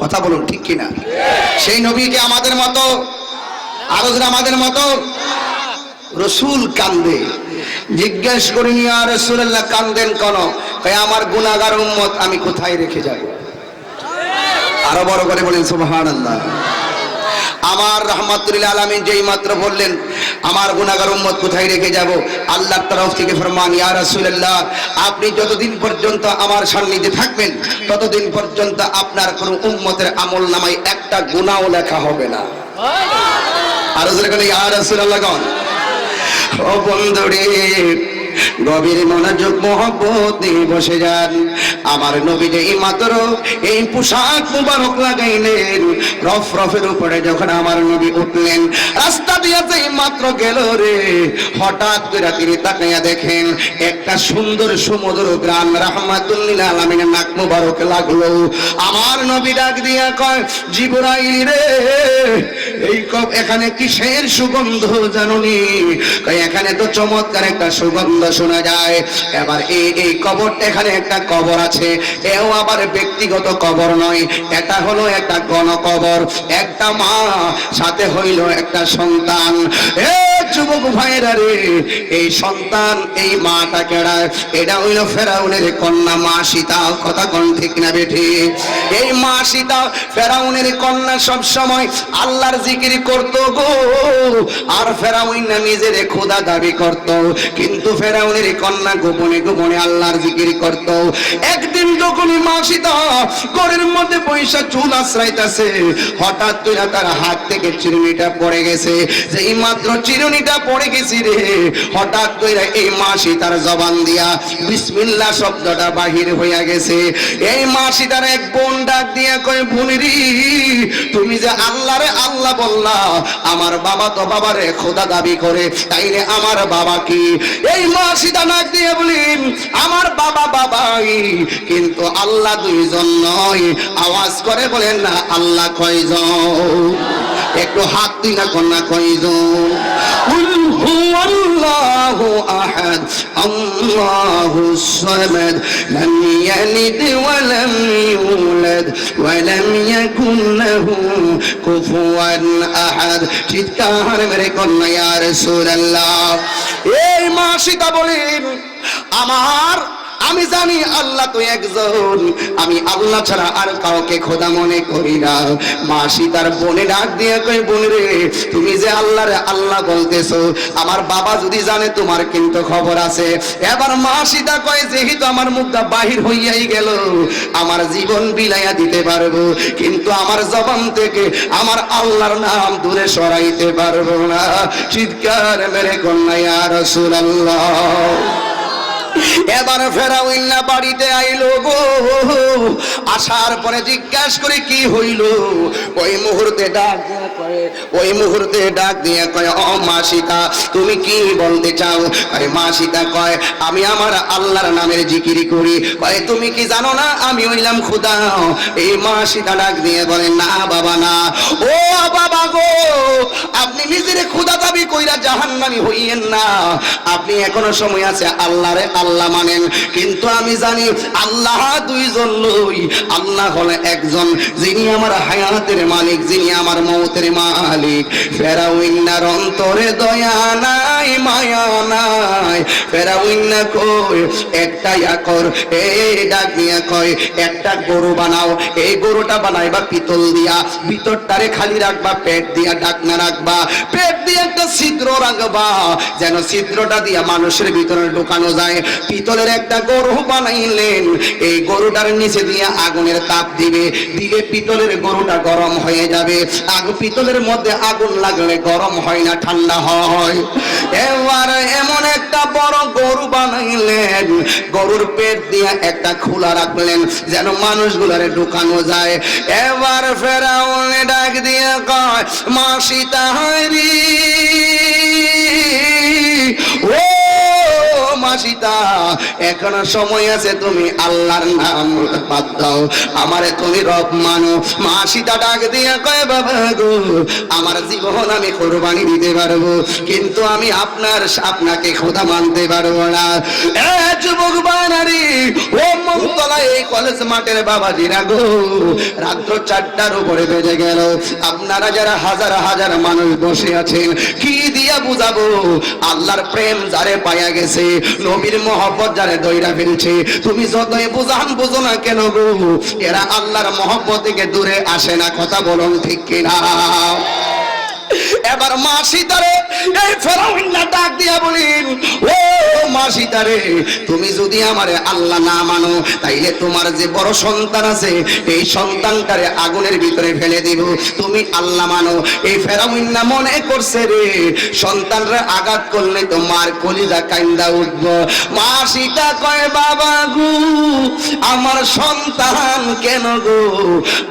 কথা বলুন ঠিক কিনা? সেই নবীকে আমাদের মতো? আরো আমাদের মতো? রসুল কান্দে। জিজ্ঞেস করি, ইয়া রাসূলুল্লাহ কান্দেন কেন? কয় আমার গুনাহগার উম্মত আমি কোথায় রেখে যাব? আরো বড় করে বলেন সুবহানাল্লাহ। আমার রাহমাতুল আলামিন যেই মাত্র বললেন আমার গুনাহগার উম্মত কোথায় রেখে যাব, আল্লাহর তরফ থেকে ফরমান, ইয়া রাসূলুল্লাহ আপনি যতদিন পর্যন্ত আমার সান্নিধ্যে থাকবেন ততদিন পর্যন্ত আপনার কোন উম্মতের আমল নামায় একটা গুনাহও লেখা হবে না। আর জোরে বলেন ইয়া রাসূলুল্লাহ। ও বন্ধুরে, গভীর মনোযোগ মহব্বত নিয়ে বসে যান। আমার নবী যে মাত্র এই পোশাক মুবারক লাগাইলেন, রফরফের উপরে যখন আমার নবী উঠলেন, রাস্তা দিয়েছে মাত্র গেল রে, হঠাৎ করে তিনি তাকাইয়া দেখেন একটা সুন্দর সমুদ্র গ্রাম রাহমাতুল লিল আলামিনের নাক মুবারক লাগলো। আমার নবী ডাক দিয়া কয়, জিবরাইল রে, এই এখানে কিসের সুগন্ধ জানুনি? কয় এখানে তো চমৎকার একটা সুগন্ধ শোনা যায়। এবার এই কবরটা, এখানে একটা কবর আছে, এও আবার ব্যক্তিগত কবর নয়, এটা হলো একটা গণকবর। একটা মা, সাথে হইল একটা সন্তান। এ যুবক ভাইরা রে, এই সন্তান, এই মাটা কেডা? এটা হইল ফেরাউনের কন্যা মা সীতা। কথা কোন ঠিক না বেঠি? এই মা সীতা ফেরাউনের কন্যা সব সময় আল্লাহর জিকির করত গো। আর ফেরাউন না নিজের খোদা দাবি করত, কিন্তু ফেরাউনের কন্যা গোপনে গোপনে আল্লাহর জিকির করত। একদিন যখনই মা সীতা ঘরের মধ্যে পয়সা চুল আশ্রাইতেছে, হঠাৎ করে তার হাত থেকে চিরুনিটা পড়ে গেছে। যেই মাত্র চিরুনিটা পড়ে গেছে রে, হঠাৎ করে এই মা সীতার জবান দিয়া বিসমিল্লাহ শব্দটা বাহির হইয়া গেছে। এই মা সীতার এক বোন ডাক দিয়া কয়, বোনেরি, তুমি যে আল্লাহরে আল্লাহ বললা, আমার বাবা তো বাবারে খোদা দাবি করে, তাইলে আমার বাবা কি? এই মা সীতা ডাক দিয়ে বলেন, আমার বাবা বাবাই, কিন্তু আল্লাহ দুইজন নয়। আওয়াজ করে বলেন না, আল্লাহ কয়জন? একটু হাত দিন না, কন্যা কয়জন? কুল হুয়াল্লাহু আহাদ আল্লাহুস সামাদ লাম ইয়ালিদ ওয়া লাম ইউলাদ ওয়া লাম ইয়াকুন লাহু কুফুয়ান আহাদ। চিৎকার মেরে কন্যা, ইয়া রাসূলুল্লাহ। এই মা সীতা বলেন, আমি জানি আল্লাহ তো একজন, আমি আল্লাহ ছাড়া আর কাউকে খোদা মনে করি না। মা সীতার বোনে ডাক দিয়ে কয়, বোন রে, তুমি যে আল্লাহরে আল্লাহ বলতেছো, আমার বাবা যদি জানে তোমার কিন্তু খবর আছে। এবার মা সীতা কয়, যেহেতু আমার মুখটা বাহির হইয়াই গেল, আমার জীবন বিলাইয়া দিতে পারবো, কিন্তু আমার জবান থেকে আমার আল্লাহর নাম দূরে সরাইতে পারবো না। চিৎকার মেরে কন্যা, ইয়া রাসূলুল্লাহ। এবার ফেরাউন না বাড়িতে আইলো গো। আসার পরে জিজ্ঞাসা করে কি হইল? ওই মুহূর্তে ডাক দিয়ে কয়, ও মা সীতা, তুমি কি বলতে চাও? কয় মা সীতা কয়, আমি আমার আল্লাহর নামের জিকির করি। কয় তুমি কি জানো না আমি হইলাম খোদা? এই মা সীতা ডাক দিয়ে বলে, না বাবা না। ও বাবা গো, আপনি নিজের খোদা দাবি কইরা জাহান্নামী হইয়েন না। আপনি এখনো সময় আছে, আল্লাহরে আল্লাহ মানেন। কিন্তু আমি জানি আল্লাহ দুইজন নই, আল্লাহ হলো একজন, যিনি আমার হায়াতের মালিক, যিনি আমার মওতের মালিক। ফেরাউনের অন্তরে দয়া নাই, মায়া নাই। ফেরাউন কই, একটা কর, এই ডাক দিয়া কয়, একটা গরু বানাও। এই গরুটা বানাইবা পিতল দিয়া, ভিতরটারে খালি রাখবা, পেট দিয়া ঢাকনা রাখবা, পেট দিয়ে একটা ছিদ্র রাখবা, যেন ছিদ্রটা দিয়া মানুষের ভিতরে ঢোকানো যায়। পিতলের একটা গরু বানাইলেন, এই গরুটার নিচে দিয়ে আগুনের তাপ দিবে, দিলে পিতলের গরুটা গরম হয়ে যাবে। পিতলের মধ্যে আগুন লাগলে গরম হয় না, ঠান্ডা হয়। এবার এমন একটা বড় গরু বানাইলেন, গরুর পেট দিয়ে একটা খোলা রাখলেন, যেন মানুষগুলারে ঢুকানো যায়। এবার ফেরাউন ডাক দিয়ে কয়, মা সীতা হায়রি, ও মা সীতা, এখনো সময় আছে, তুমি আল্লাহর নাম বাদ দাও, আমারে তুমি রব মানো। মা সীতা ডাক দিয়ে কয়, বাবা গো, আমার জীবন আমি কোরবানি দিতে পারবো, কিন্তু আমি আপনাকে খোদা মানতে পারবো না। এ যুবক বানারি, ও মমতলা এই কলেজ মাঠের বাবাজিরা গো, রাত্র 4টার উপরে বেজে গেল। আপনারা যারা হাজার হাজার মানুষ বসে আছেন, কি দিয়া বুঝাবো? আল্লাহর প্রেম যারে পাইয়া গেছে, নবীর মহব্বত যারে দইরা ফেলছে, তুমি যতই বুঝান বুঝো না কেন গো, এরা আল্লাহর মহব্বত থেকে দূরে আসে না। কথা বলুন ঠিক কিনা? এবার মা সীতারে এই ফেরাউন ডাক দিয়া বলেন, ও মা সীতারে, তুমি যদি আমারে আল্লাহ না মানো তাইলে তোমার যে বড় সন্তান আছে এই সন্তানটারে আগুনের ভিতরে ফেলে দিব। তুমি আল্লাহ মানো। এই ফেরাউন না মনে করছে রে সন্তানরা আঘাত করলে তো মার কলিজা কাইন্দা উঠব। মা সীতা কয় বাবা গো আমার সন্তান কেন গো,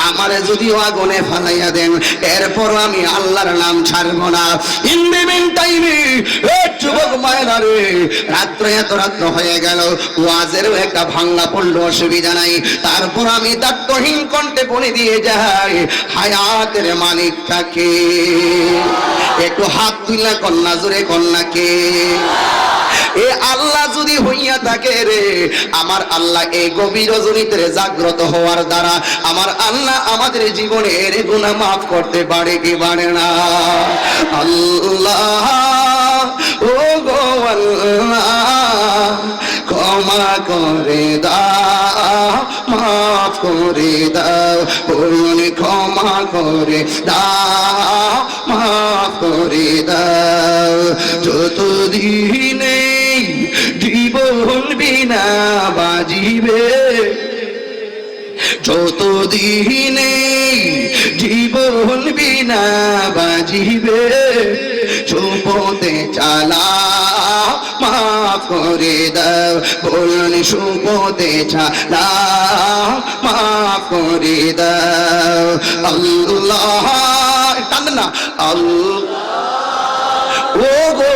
আমারে যদিও আগুনে ফালাইয়া দেন এরপর আমি আল্লাহর নাম ছাড়বো না। ইন দ্য মিন টাইমে যুবক মায়েরা রে, রাত্র এত রাত্র হয়ে গেল, ওয়াজেরও একটা ভাঙ্গা পড়লো, অসুবিধা নাই। তারপর আমি দায়িত্বহীন কণ্ঠে বলে দিয়ে যাই হায়াতের মালিকটাকে। একটু হাত তুইলা কন্যা জোরে কন্যাকে। এ আল্লাহ যদি হইয়া থাকে রে, আমার আল্লাহ এই গভীর রজনীতে জাগ্রত হওয়ার দ্বারা আমার আল্লাহ আমাদের জীবনের গুনাহ মাফ করতে পারে কি পারে না? আল্লাহ ও গো আল্লাহ ক্ষমা করে দাও, মাফ করে দাও, ক্ষমা করে দাও, মাফ করে দাও। যতদিনে জীবন বিনা বাজিবে, যতদিনে জীবন বিনা বাজিবে, সুপথে চালা মাফ করে দাও, বলুন সুপথে চালা মাফ করে দাও। আল্লাহ টান না, আল্লাহ ও গো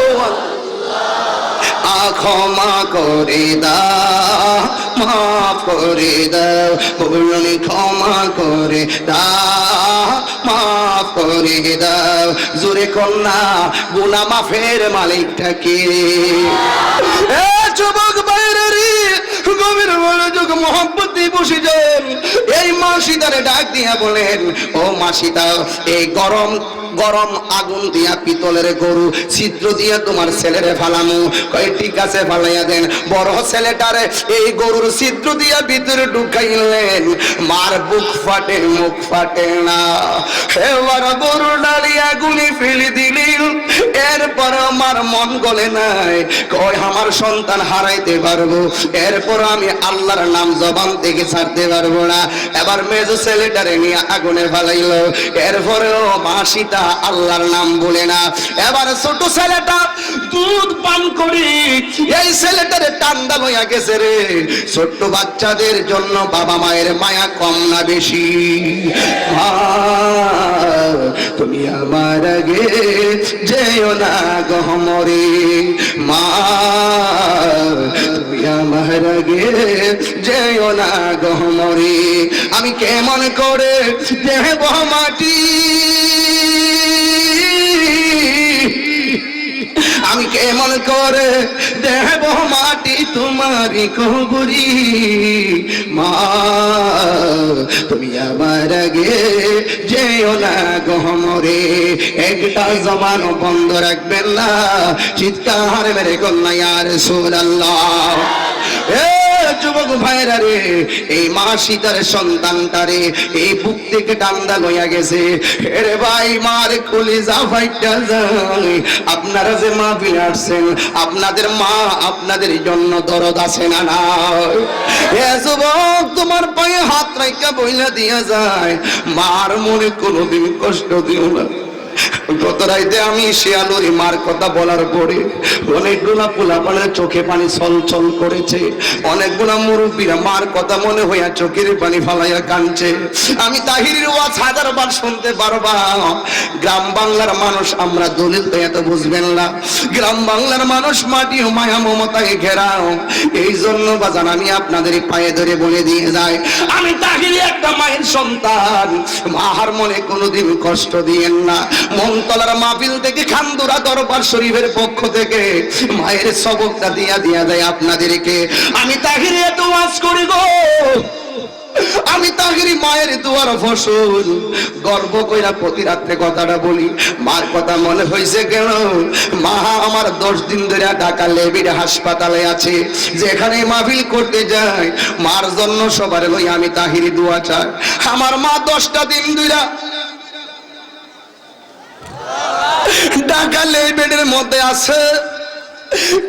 ক্ষমা করে দাও, মাফ করে দাও, বলুন ক্ষমা করে দাও, মাফ করে দাও। জোরে কন্যা গুনাহ মাফের মালিকটাকে। এ যুবক বাইরে রে, গভীর মনোযোগ মোহাম্মত দিয়ে বসে যান। এই মা সীতারে ডাক দিয়া বলেন ও মা সীতা, এই গরম গরম আগুন দিয়া পিতলের গরু ছিদ্র দিয়া তোমার ছেলেরে ফালামু। কয় ঠিক আছে ফালাইয়া দেন। বড় ছেলেটারে এই গরুর ছিদ্র দিয়া ভিতরে ঢুকাইলেন, মার বুক ফাটে মুখ ফাটে না। এবার গরু ডালি আগুনে ফেলে দিলেন। এরপর আমার মন গলে নাই, কয় আমার সন্তান হারাইতে পারবো, এরপর আমি আল্লাহর নাম জবান থেকে ছাড়তে পারবো না। এবার মেজো ছেলেটারে নিয়ে আগুনে ফালাইলো। এরপরেও মা সীতা আল্লাহর নাম বলে না। এবার ছোট ছেলেটা দুধ পান করি এই ছেলেটারে টান্ডা লইয়া গেছে রে। ছোট্ট বাচ্চাদের জন্য বাবা মায়ের মায়া কম না বেশি? মা তুমি আমার আগে যেও না গহমরে, মা তুমি আমার আগে যেও না গহমরে। আমি কেমন করে দেব মাটি, আমি কেমন করে দেব মাটি তোমারি কবরি। মা তুমি আমার আগে যেও না গহমরে। একটা জবান বন্ধ রাখবেন না, চিৎকার মেরে কন্যা ইয়া রাসূলুল্লাহ। এ যুবক ভাইরা রে, এই মা সীতার সন্তানটারে এই বুক থেকে ডান্ডা লইয়া গেছে। এরে ভাই মার কলিজা ফাইটা যায়। আপনারা যে মাহফিলে আসছেন, আপনাদের মা আপনাদের জন্য দরদ আছে না নাই? এ যুবক তোমার পায়ে হাত রাইখা বইলা দিয়া যায়, মার মনে কোনোদিন কষ্ট দিও না। গত রাইতে আমি শিয়ালুরি মার কথা বলার পরে অনেকগুলা পোলাপানের চোখে পানি ছলছল করেছে। অনেকগুলা মুরব্বীরা মার কথা মনে হইয়া চোখের পানি ফালাইয়া কাঁদছে। আমি তাহিরের ওয়াজ হাজারবার শুনতে পারবা। গ্রাম বাংলার মানুষ আমরা, দলিল তো এত বুঝবেন না। গ্রাম বাংলার মানুষ মাটি ও মায়া মমতায় ঘেরাও। এই জন্য বাজান আমি আপনাদের পায়ে ধরে বলে দিয়ে যাই, আমি তাহিরি একটা মায়ের সন্তান। মার মনে কোনোদিন কষ্ট দিয়েন না। মনতলার মাহফিল থেকে খান্দুরা দরবার শরীফের পক্ষ থেকে মায়ের সবকটা দিয়া যায় আপনাদেরকে। আমি তাহিরি এত ওয়াজ করি গো, আমি তাহিরি মায়ের দুয়ার ফসল। গর্ব কইরা প্রতি রাত্রে কথাটা বলি, মার কথা মনে হয়েছে কেন? মা আমার 10 দিন ধরে ঢাকা লেবির হাসপাতালে আছে। যেখানে মাহফিল করতে যায় মার জন্য সবার লই আমি তাহিরি দোয়া চাই। আমার মা 10টা দিন ধরে ঢাকা লেবির মধ্যে আছে।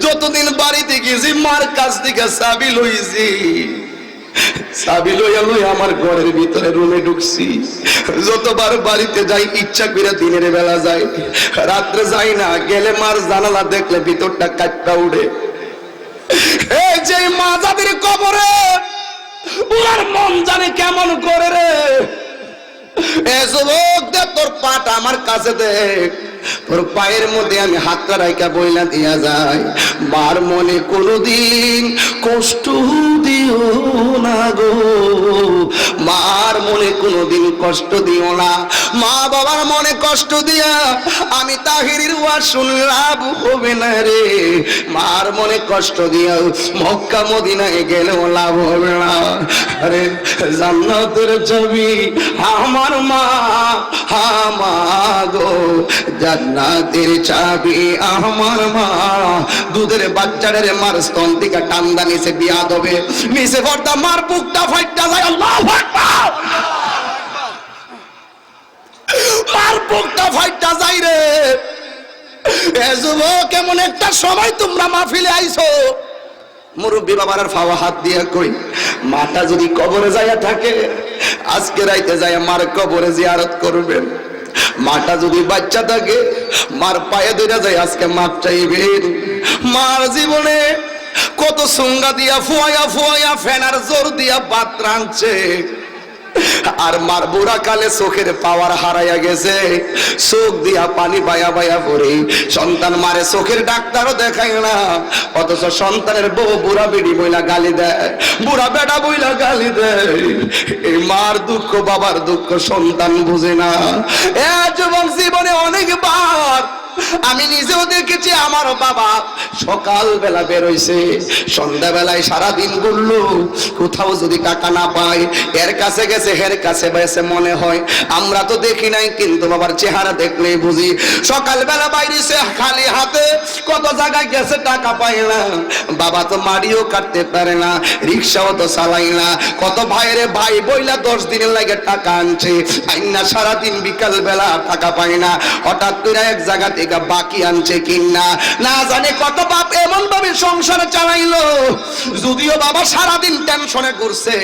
যতদিন বাড়িতে গেছি মার কাছ থেকে চাবি লইছি, চাবি লইয়া লইয়া আমার ঘরের ভিতরে রুমে ঢুকছি। যতবার বাড়িতে যাই ইচ্ছা করে দিনের বেলা যাই, রাত্রে যাই না, গেলে মার জানালা দেখলে ভিতরটা কাটটা উঠে। এই যে মা যাদের কবরে ওনার মন জানে কেমন করে রে। এ যুবক দেখ তোর পাটা আমার কাছে দেখ, তোর পায়ের মধ্যে আমি হাতটা রাইকা বইলা দিয়া যায়, মার মনে কোনোদিন কষ্ট দিও না গো, মার মনে কোনোদিন কষ্ট দিও না। মা বাবার মনে কষ্ট দিয়া আমি তাহিরির ওয়াজ শুনলে লাভ হবে না রে। মার মনে কষ্ট দিয়া মক্কা মদিনায় গেলেও লাভ হবে না। আরে জান্নাতের ছবি আমার মা, মা গো, জান্নাতের চাবি আমার মা। দুধের বাচ্চাদের মার স্তন থেকে টান্দা নিচে বিয়া দেবে, নিচে পড়তা মার বুকটা ফাইটটা যায়। আল্লাহু আকবার, মার বুকটা ফাইটটা যায় রে। এ যুবক, কেমন একটা সময় তোমরা মাহফিলে আইছো। মুরব্বী বাবার ফাওয়া হাত দিয়া কই, মাটা যদি কবরে যাইয়া থাকে আজকে রাইতে যাইয়া মার কবরে জিয়ারত করবেন। মাটা যদি বাচ্চা থাকে মার পায়ে ধরে যায় আজকে মাপ চাইবেন। মার জীবনে কত সুঙ্গা দিয়া ফুয়াইয়া ফুয়াইয়া ফেনার জোর দিয়া ভাত রাঁধছে, আর মার বুড়া কালে চোখের পাওয়ার হারাইয়া গেছে, চোখ দিয়া পানি বায়া বায়া পড়ে সন্তান মারে চোখের ডাক্তারও দেখায় না, অথচ সন্তানের বউ বুড়া বেড়ি বইলা গালি দেয়, বুড়া বেটা বইলা গালি দেয়। এই মার দুঃখ বাবার দুঃখ সন্তান বুঝে না। এ যুবক, জীবনে অনেকবার আমি নিজেও দেখেছি আমার বাবা সকাল বেলা বেরোইছে, সন্ধ্যা বেলায় সারাদিন ঘুরলো, কোথাও যদি টাকা না পায় এর কাছে গেছে হের কাছে গেছে মনে হয়। আমরা তো দেখি নাই, কিন্তু বাবার চেহারা দেখলেই বুঝি। সকাল বেলা বাইরেছে খালি হাতে, কত জায়গায় গেছে টাকা পায় না। বাবা তো মাড়িও কাটতে পারে না, রিক্সাও তো চালাই না। কত ভাইরে ভাই বইলা 10 দিনের লাগে টাকা আনছে, আইনা সারাদিন বিকাল বেলা টাকা পায় না। হঠাৎ করে এক জায়গা থেকে বাকি আনছে কিনা না জানে কত বাপ এমন ভাবে সংসার চালাইলো। যদিও বাবা সারাদিন টেনশনে ঘুরছে,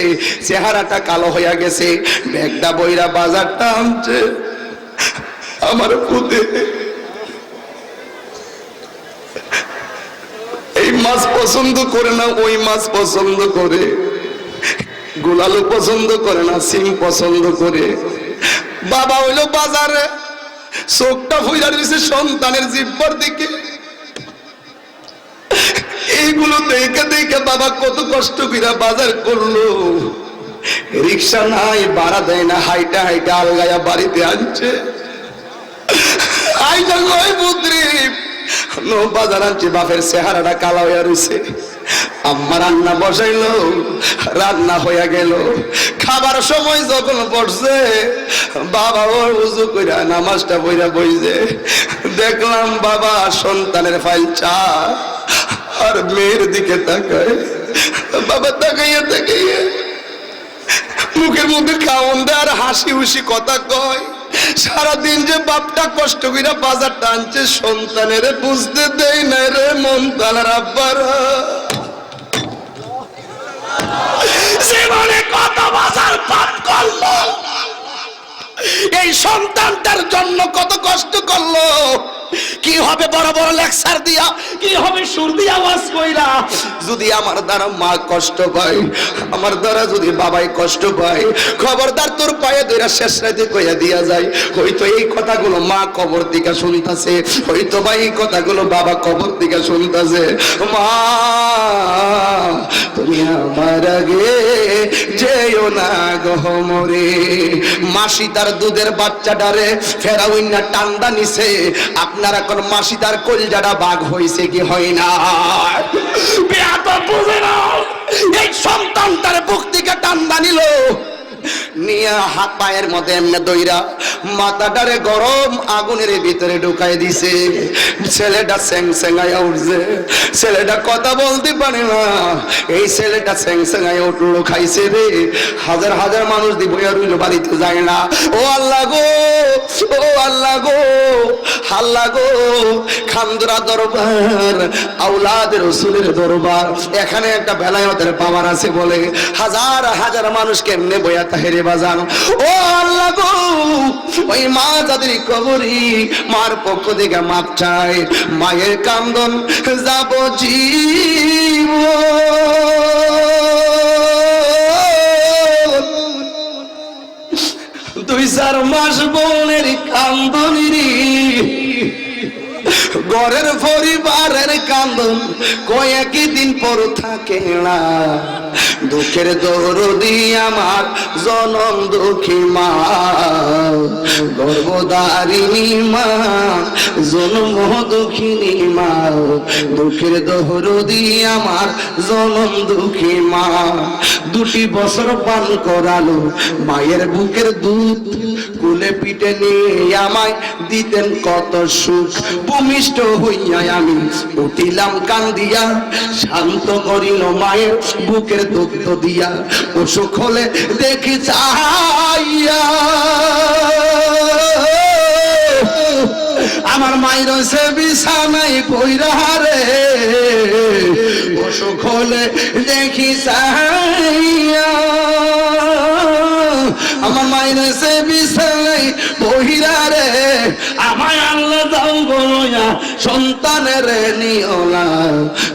চেহারাটা কালো হয়ে গেছে, ব্যাগটা বইরা বাজারটা আনছে। আমার পুতে এই মাছ পছন্দ করে না, ওই মাছ পছন্দ করে, গোলালু পছন্দ করে না, সিম পছন্দ করে। বাবা হইলো বাজারে, চোখটা ফুইরা দিয়েছে সন্তানের জিব্বার দিকে। এইগুলো দেখে দেখে বাবা কত কষ্ট করে বাজার করলো। রিক্সা নাই, ভাড়া দেয় না, হাইটা হাইটা আলগায়া বাড়িতে আনছে। আইটা কয় পুত্রী বাজার আনছে, বাপের চেহারাটা কালা হইয়া রয়েছে। আম্মা রান্না বসাইলো, রান্না হইয়া গেল। খাবার সময় যখন পড়ছে বাবা ওর উজু কইরা নামাজটা পইরা বইছে, দেখলাম বাবা সন্তানের ফাইল চা আর মেয়ের দিকে তাকায়। বাবা তাকাইয়া তাকাইয়া মুখের মধ্যে খাওন দেয় আর হাসি হুসি কথা কয়। সারাদিন যে বাপটা কষ্ট কইরা বাজার টানছে, সন্তানের বুঝতে দেয় না রে মন তালার আব্বারা। জীবনে কত বাজার পাপ করলো, এই সন্তানটার জন্য কত কষ্ট করলো। কি হবে বড় বড় লেকচার দিয়া, কি হবে সুর দিয়া ওয়াজ কইরা। যদি আমার দ্বারা মা কষ্ট পায়, আমার দ্বারা যদি বাবাই কষ্ট পায়, খবরদার তোর পায়ে ধরে শেষ রাতে কইয়া দিয়া যায়। হয়তো এই কথাগুলো মা কবর দিকে শুনতাছে, হয়তো বা এই কথাগুলো বাবা কবর দিকে শুনতাছে। মা তুমি আমার আগে যেও না গো মরে। মাসি তার দুধের বাচ্চাটারে ফেরাউইনা টান্দা নিছে, আপনার এখন মাসি তার কলজাটা বাঘ হইছে কি হয় না? বেয়াদব বুঝে না, এই সন্তানটার বুক থেকে টান্দা নিল, নিয়া হাত পায়ের মধ্যে এমনি দইরা মাথাটারে গরম আগুনের ভিতরে ঢুকাই দিছে। ছেলেটা স্যাং স্যাঙ্গাইয়া উঠছে, ছেলেটা কথা বলতে পারে না। এই ছেলেটা স্যাং স্যাঙ্গাইয়া উঠলো, খাইছে রে। হাজার হাজার মানুষ দিব রইল, বাড়িতে যায় না। ও আল্লাহ গো, ও আল্লাহ গো, আল্লাহ গো, খান্দরা দরবার, আওলাদ রাসূলের দরবার। এখানে একটা বেলায়েতের পাওয়ার আছে বলে হাজার হাজার মানুষ কেমনে বয়া তাহেরে বাজান। ও আল্লাহ গো, ওই মা যাদের কবরি, মার পক্ষ থেকে মাপ চাই, মায়ের কান্দন যাব জীব। দুই চার মাস বোনের কান্দনি, ঘরের পরিবারের কান্দন কয়েকই দিন পর থাকে না। দুঃখের দরদি আমার জনম দুঃখী মা, গর্ভধারিণী মা, জন্ম দুঃখিনী মা। দুঃখের দরদি আমার জনম দুঃখী মা, 2 বছর পান করালো মায়ের বুকের দুধ, কুলে পিঠে নিয়ে আমায় দিতেন কত সুখ। ভূমিষ্ঠ হইয়া আমি উঠিলাম কান্দিয়া, শান্ত করিল মায়ের বুকের দুধ দিয়া। অসুখ হলে দেখি চাইয়া আমার মায়ের সে বিছানায় পইরা রে, অসুখ হলে দেখি চাইয়া আমার মায়ের সে বিছানায় পইরা রে। আমায় আল্লাহ দাও বলয়া সন্তানের নিও না।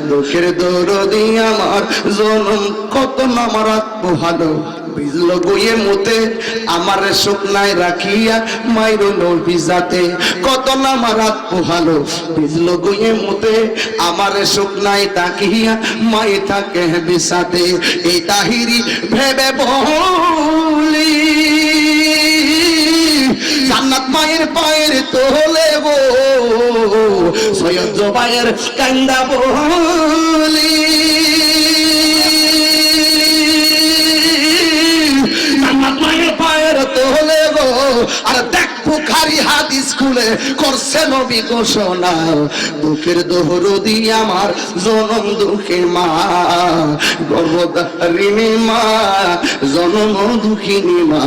দুঃখের দরদি আমার জনম কত আমার আত্মহালো, বিজল গইয়ে মতে আমার শুকনায় রাখিয়া মায়ের নভিজাতে। কত আমার আত্মহালো, বিজল গইয়ে মতে আমার শুকনায় তাকিয়া মায়ে থাকে বিছাতে। এই তাহিরি ভেবে বলি জান্নাত মায়ের পায়ের তোলে গো, সৈয়দ জোবায়ের কান্দা বলি। জান্নাত মায়ের পায়ের তোলে গো, আর দেখ বুখারী হাদিস খুলে করছে নবী ঘোষণা। দুঃখের দরদি আমার জনম দুঃখী মা, গর্ভধারিণী মা, জনম দুঃখিনী মা।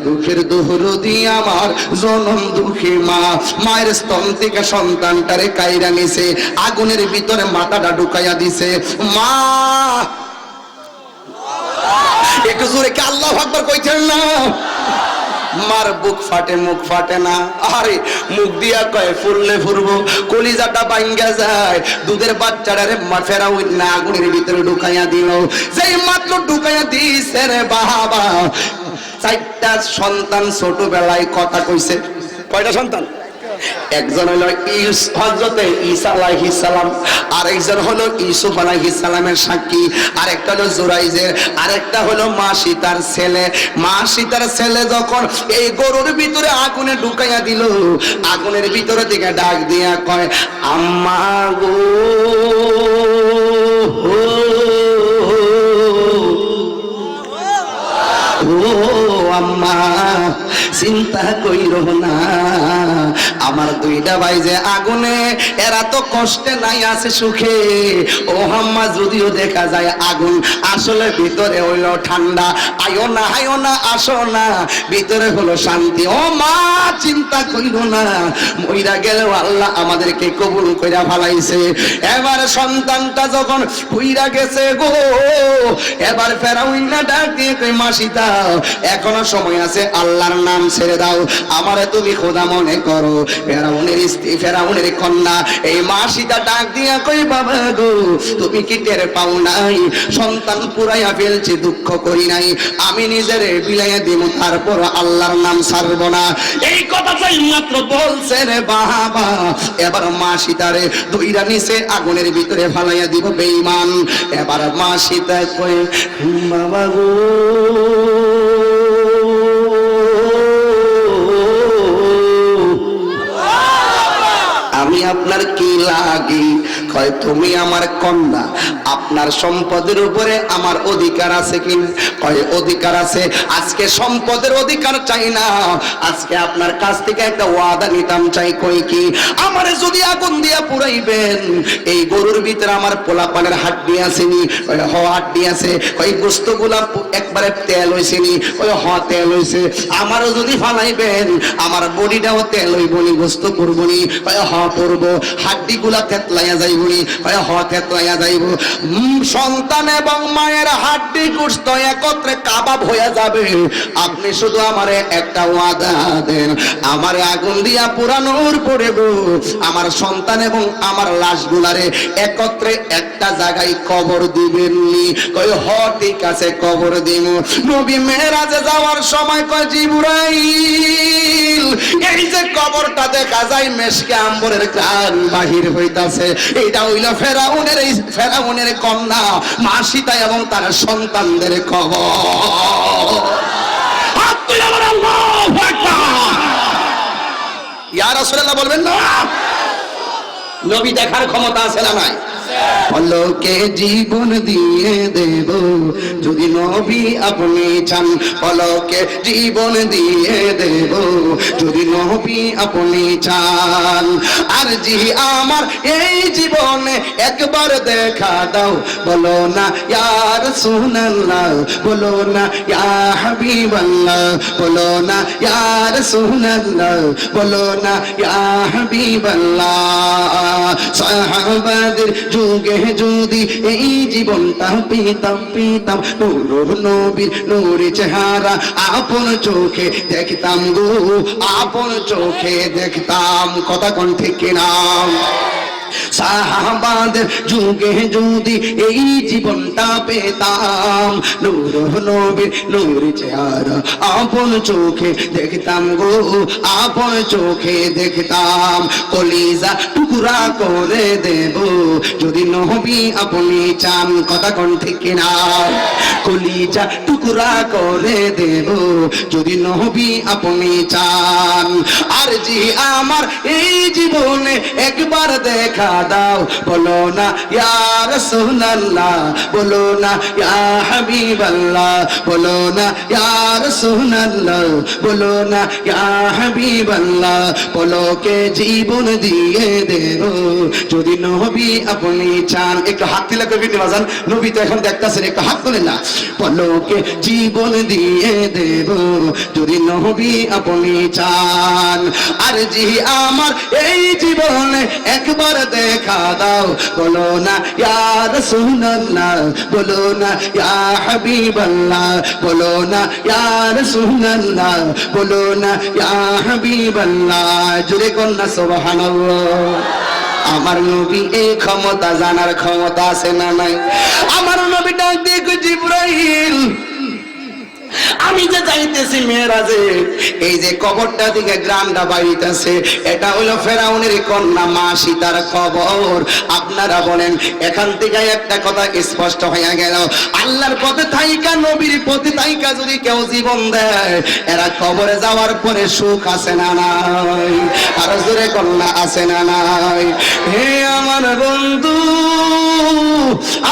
দুঃখের দরদি আমার জনম দুঃখী মা। মায়ের স্তন থেকে সন্তানটারে কাইরা নিছে, আগুনের ভিতরে মাথাটা ঢুকাইয়া দিছে। মা একটু জোরে কে আল্লাহু আকবার কইতেন না? মার বুক ফাটে মুখ ফাটে না। আরে মুখ দিয়া কয় ফুললে ফুরবো, কলিজাটা ভাঙ্গা যায়। দুধের বাচ্চাটারে ফেরাউন না আগুনের ভিতরে ঢুকাইয়া দিল। যেই মাত্র ঢুকাইয়া দিছে রে বাবা, 4টা সন্তান ছোটবেলায় কথা কইছে। কয়টা সন্তান? একজন হলো হযরতে ঈসা আলাইহিস সালাম, আরেকজন হলো ইউসুফ আলাইহিস সালামের সাক্ষী, আরেকটা হলো জুরাইজের, আরেকটা হলো মা সীতার ছেলে। মা সীতার ছেলে যখন এই গরুর ভিতরে আগুনে ঢুকাইয়া দিল, আগুনের ভিতরে থেকে ডাক দিয়া কয় আম্মা গো, ও আম্মা চিন্তা কইরো না, আমার 2টা ভাই যে আগুনে, এরা তো কষ্টে নাই আছে সুখে। ও আম্মা যদিও দেখা যায় আগুন, আসলে ভিতরে হইলো ঠান্ডা। আয়ো না হায়ো না, আসো না, ভিতরে হলো শান্তি। ও মা চিন্তা কইরো না, মইরা গেলেও আল্লাহ আমাদেরকে কবুল কইরা ভালাইছে। এবার সন্তানটা যখন পুইরা গেছে গো, এবার ফেরাউন না ডাক দিয়ে কই মা সীতা, এখনো সময় আছে, আল্লাহর নাম ছেড়ে দাও, আমারে তুমি খোদা মনে করো। ফেরাউনের স্ত্রী, ফেরাউনের কন্যা এই মা সীতা ডাক দিয়া কই বাবা গো, তুমি কি টের পাও নাই সন্তান পুরাইয়া ফেলছে, দুঃখ করি নাই, আমি নিজের বিলাইয়া দিব, তারপর আল্লাহর নাম ছাড়ব না। এই কথাটাই মাত্র বলছে রে বাবা, এবার মা সীতারে ধইরা নিচে আগুনের ভিতরে ফালাইয়া দিব বেঈমান। এবার মা সীতা কই বাবা গো, আমি আপনার কি লাগি? কয় তুমি আমার কন্যা, আপনার সম্পদের উপরে আমার অধিকার আছে কি? কয় অধিকার আছে। আজকে সম্পদের অধিকার চাই না, আজকে আপনার কাছ থেকে একটা ওয়াদা নিতাম চাই। কই কি? আমারে যদি আগুন দিয়া পুরাইবেন, এই গরুর ভিতরে আমার পোলাপানের হাড্ডি আসেনি? কয় হ হাড্ডি আছে। কয় গোস্তগুলা একবারে তেল হইছেনি? কয় হ তেল হইছে। আমারও যদি ফালাইবেন, আমার বডিটাও তেল হইবনি, গোস্ত করবনি? কয় হ করব হাড্ডিগুলা তেতলাইয়া যাইবনি কয় হ তেতলাইয়া যাইব সন্তান এবং মায়ের হাড্ডি গোশত একত্রে কাবাব হয়ে যাবে আপনি শুধু আমারে একটা ওয়াদা দেন আমারে আগুন দিয়া পুরানোর পরে গো আমার সন্তান এবং আমার লাশগুলারে একত্রে একটা জায়গায় কবর দিবেননি কয় হ ঠিক আছে কবর দিব নবী মেরাজে যাওয়ার সময় কয় জিবরাইল এই যে কবরটা দেখা যায় মেশকে আম্বরের ঘ্রাণ বাহির হইতাছে এটা হইল ফেরাউনের কন্যা মা সীতা এবং তার সন্তানদের কবর হাত তুলে বলেন আল্লাহু আকবার। ইয়া রাসূলুল্লাহ বলবেন না নবী দেখার ক্ষমতা আছে না নাই পলকে জীবন দিয়ে দেব যদি নবী আপনি চান পলকে জীবন দিয়ে দেব যদি নবী আপনি চান আর জি আমার এই জীবনে একবার দেখা দাও বলো না ইয়া রাসূলুল্লাহ বলো না ইয়া হাবিবাল্লাহ বলো না ইয়া রাসূলুল্লাহ বলো না ইয়া হাবিবাল্লাহ সাহাবাদের যুগে যদি এই জীবনটা পেতাম নূর নবীর নূরে চেহারা আপন চোখে দেখতাম গো আপন চোখে দেখতাম কথা কোন ঠিক কিনা সাহাবাদের যুগে যদি এই জীবনটা পেতাম নূর নবীর নূরে চেহারা আপন চোখে দেখতাম গো আপন চোখে দেখতাম কলিজা টুকরা করে দেব যদি নবী আপনি চান কথা কোন ঠিক কিনা কলিজা টুকরা করে দেব যদি নবী আপনি চান আর জি আমার এই জীবনে একবার দেখা দাও বলো না ইয়া রাসূলুল্লাহ বলো না ইয়া হাবিবাল্লাহ বলো না ইয়া রাসূলুল্লাহ বলো না ইয়া হাবিবাল্লাহ পলকে জীবন দিয়ে দেব যদি নবী আপনি চান একটু হাত তুলে কবি বাজান নবী তো এখন দেখতাছেন একটু হাত তুলে না পলকে জীবন দিয়ে দেব যদি নবী আপনি চান আর জি আমার এই জীবনে একবার দেখা দাও বলো না ইয়া রাসূলুল্লাহ বলো না ইয়া হাবিবাল্লাহ বলো না ইয়া রাসূলুল্লাহ বলো না ইয়া হাবিবাল্লাহ জোরে কোন না সুবহানাল্লাহ আমার নবী এই ক্ষমতা জানার ক্ষমতা আছে না নাই আমার নবী ডাক দিয়ে জিবরাইল আমি যে যাইতেছি মেরাজে এই যে কবরটা থেকে গ্রামটা বাইতেছে এটা হলো ফেরাউনের কন্যা মা সীতার কবর আপনারা বলেন এখান থেকে একটা কথা স্পষ্ট হয়ে গেল আল্লাহর পথে থাইকা নবীর পথে থাইকা যদি কেউ জীবন দেয় এরা কবরে যাওয়ার পরে সুখ আছে না নাই আর জোরে কন্যা আছে না নাই হে আমার বন্ধু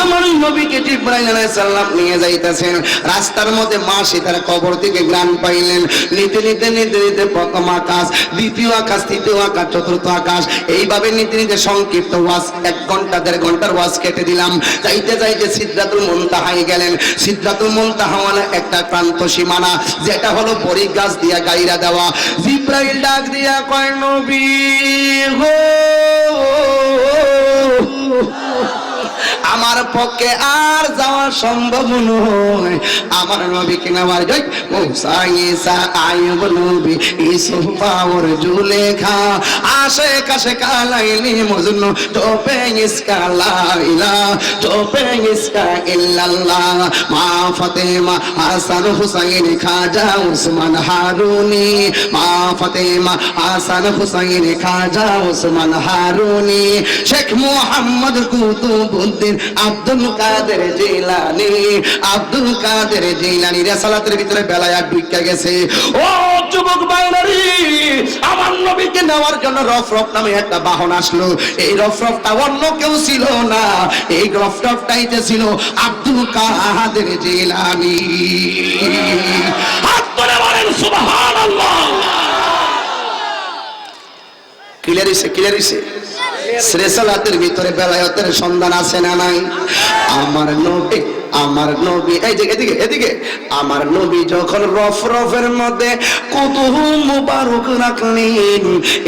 আমার নবীকে জিবরাইল আলাইহিস সালাম নিয়ে যাইতেছেন রাস্তার মধ্যে মা সীতার কবর থেকে জ্ঞান পাইলেন নিতে নিতে নিতে নিতে প্রথম আকাশ দ্বিতীয় আকাশ তৃতীয় আকাশ চতুর্থ আকাশ এইভাবে নিতে নিতে সংক্ষিপ্ত ওয়াজ 1 ঘন্টা 1.5 ঘন্টার ওয়াজ কেটে দিলাম যাইতে যাইতে সিদরাতুল মুনতাহায় গেলেন সিদরাতুল মুনতাহা মানে একটা প্রান্ত সীমানা যেটা হলো বড়ি গাছ দিয়া গাইরা দেওয়া জিবরাইল ডাক দিয়া কয় নবী গো আমার পক্ষে আর যাওয়া সম্ভব নয় আমার নবীকে নেওয়ার যাই মুসা ঈসা আইয়ুব নবী ইউসুফ পাওয়ার জুলেখা আশে কাশে কালাইনি মজনু তোপে ইসকা লা ইলাহা তোপে ইসকা ইল্লাল্লাহ মা ফাতেমা হাসান হুসাইন খাজা উসমান হারুনি মা ফাতেমা হাসান হুসাইন খাজা উসমান হারুনি শেখ মুহাম্মদ কুতুবউদ্দিন আব্দুল কাদের জিলানী রিসালাতের ভিতরে বেলায় ঢুকে গেছে ও যুবক বাইনারি আমার নবীকে নেওয়ার জন্য রফরফ নামে একটা বাহন আসলো এই রফরফটা অন্য কেউ ছিল না এই রফরফটাইতে ছিল আব্দুল কাদের জিলানী হাত তুলে বলেন সুবহানাল্লাহ ক্লিয়ার রিসালাতের ভিতরে বেলায়েতের সন্ধান আছে না নাই আমার নবী আমার নবী এই যে এদিকে এদিকে আমার নবী যখন রফরফের মধ্যে কুতুব মুবারক রাখলেন,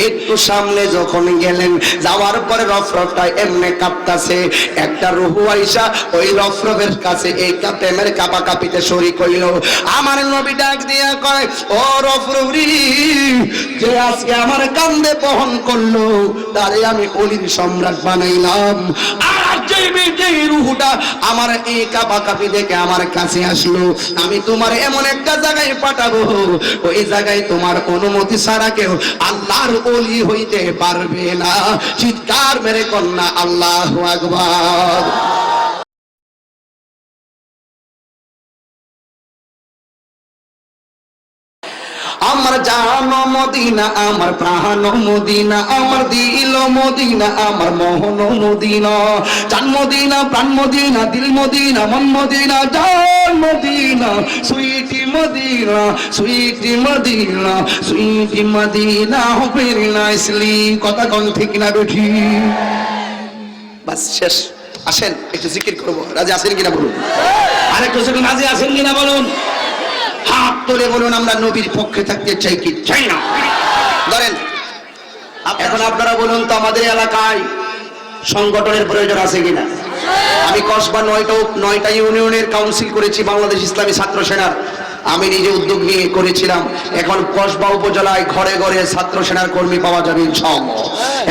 একটু সামনে যখন গেলেন, যাওয়ার পরে রফরফটা এমনি কাঁপতাছে, একটা রূহ আইসা ওই রফরফের কাছে এই প্রেমের কাঁপাকাঁপিতে শরীক হইল। আমার নবী ডাক দিয়া কয়, ও রফরফ রে, যে আজকে আমার কান্দে বহন করলো তারে আমি অলির সম্রাট বানাইলাম। আর যে রূহটা আমার এই কাঁপাকাঁপি দেখে আমার কাছে আসলো, আমি তোমার এমন একটা জায়গায় পাঠাবো, ওই জায়গায় তোমার অনুমতি ছাড়া কেউ আল্লাহর ওলি হইতে পারবে না। চিৎকার মেরে কন্যা আল্লাহু আকবার। আমার জান মদিনা, আমার প্রাণ মদিনা, আমার দিল মদিনা, আমার মোহন মদিনা। জান মদিনা, প্রাণ মদিনা, দিল মদিনা, মন মদিনা, জান Medina, sweety Medina, sweety Medina, sweety Medina, very nicely. কথা কোন ঠিক না বেঠি? বাস শেষ। আসেন একটু জিকির করবো। রাজি আছেন কিনা বলুন? আরেকটু রাজি আছেন কিনা বলুন? হাত তুলে বলুন আমরা নবীর পক্ষে থাকতে চাই কি চাই না? ধরেন এখন আপনারা বলুন তো, আমাদের এলাকায় সংগঠনের প্রয়োজন আছে কিনা? আমি কসবা 9টা ইউনিয়নের কাউন্সিল করেছি বাংলাদেশ ইসলামী ছাত্র সেনার। আমি নিজে উদ্যোগ নিয়ে করেছিলাম। এখন কসবা উপজেলায় ঘরে ঘরে ছাত্র সেনার কর্মী পাওয়া যাবে ইনশাআল্লাহ,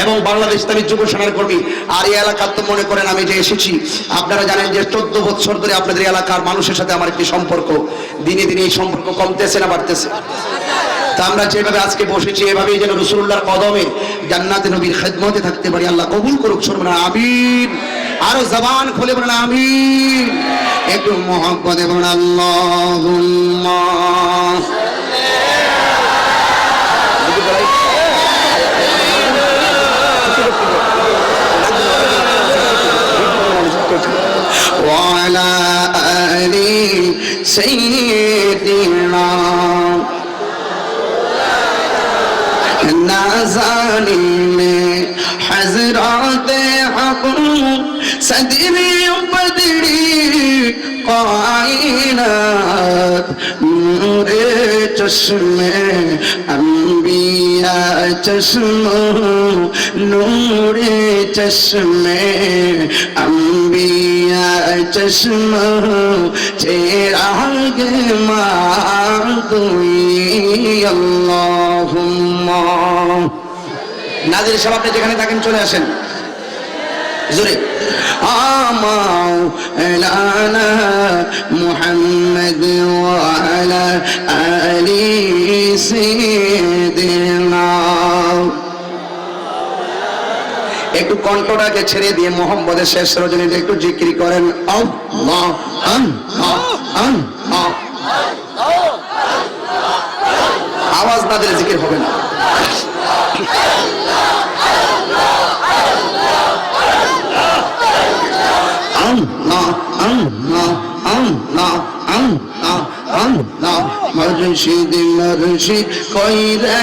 এবং বাংলাদেশ ইসলামী যুব সেনার কর্মী। আর এই এলাকার তো মনে করেন আমি যে এসেছি, আপনারা জানেন যে 14 বছর ধরে আপনাদের এলাকার মানুষের সাথে আমার একটি সম্পর্ক। দিনে দিনে এই সম্পর্ক কমতেছে না বাড়তেছে? তা আমরা যেভাবে আজকে বসেছি, এভাবেই যেন রাসূলুল্লাহর কদমে জান্নাতে নবীর খেদমতে থাকতে পারি। আল্লাহ কবুল করুক। সর্বনা আমিন। আরো জবান খুলে বলেন আমিন। একটু মহব্বতে বলেন আল্লাহুম্মা। ওয়ালা আলি সাইয়্যিদিনা नाज़ानिन हज़रात हक़ सदरी बदरी कायनात नूरे चश्मे अंबिया चश्मो नूरे चश्मे अंबिया चश्मो चेराग मादुई अल्लाहुम्मा। নাজির সাহেব আপনি যেখানে থাকেন চলে আসেন জোরে। আমাওলানা মুহাম্মদ ওয়া আলা আলি সাইয়্যিদিনা। একটু কণ্ঠটাকে ছেড়ে দিয়ে মোহাম্মদের শেষ রজনীতে একটু জিকির করেন আল্লাহ আল্লাহ আল্লাহ। আওয়াজ না দিলে জিকির হবে না। আল্লাহ আল্লাহ আল্লাহ আল্লাহ আল্লাহ। মুর্শিদ মুর্শিদ কইরা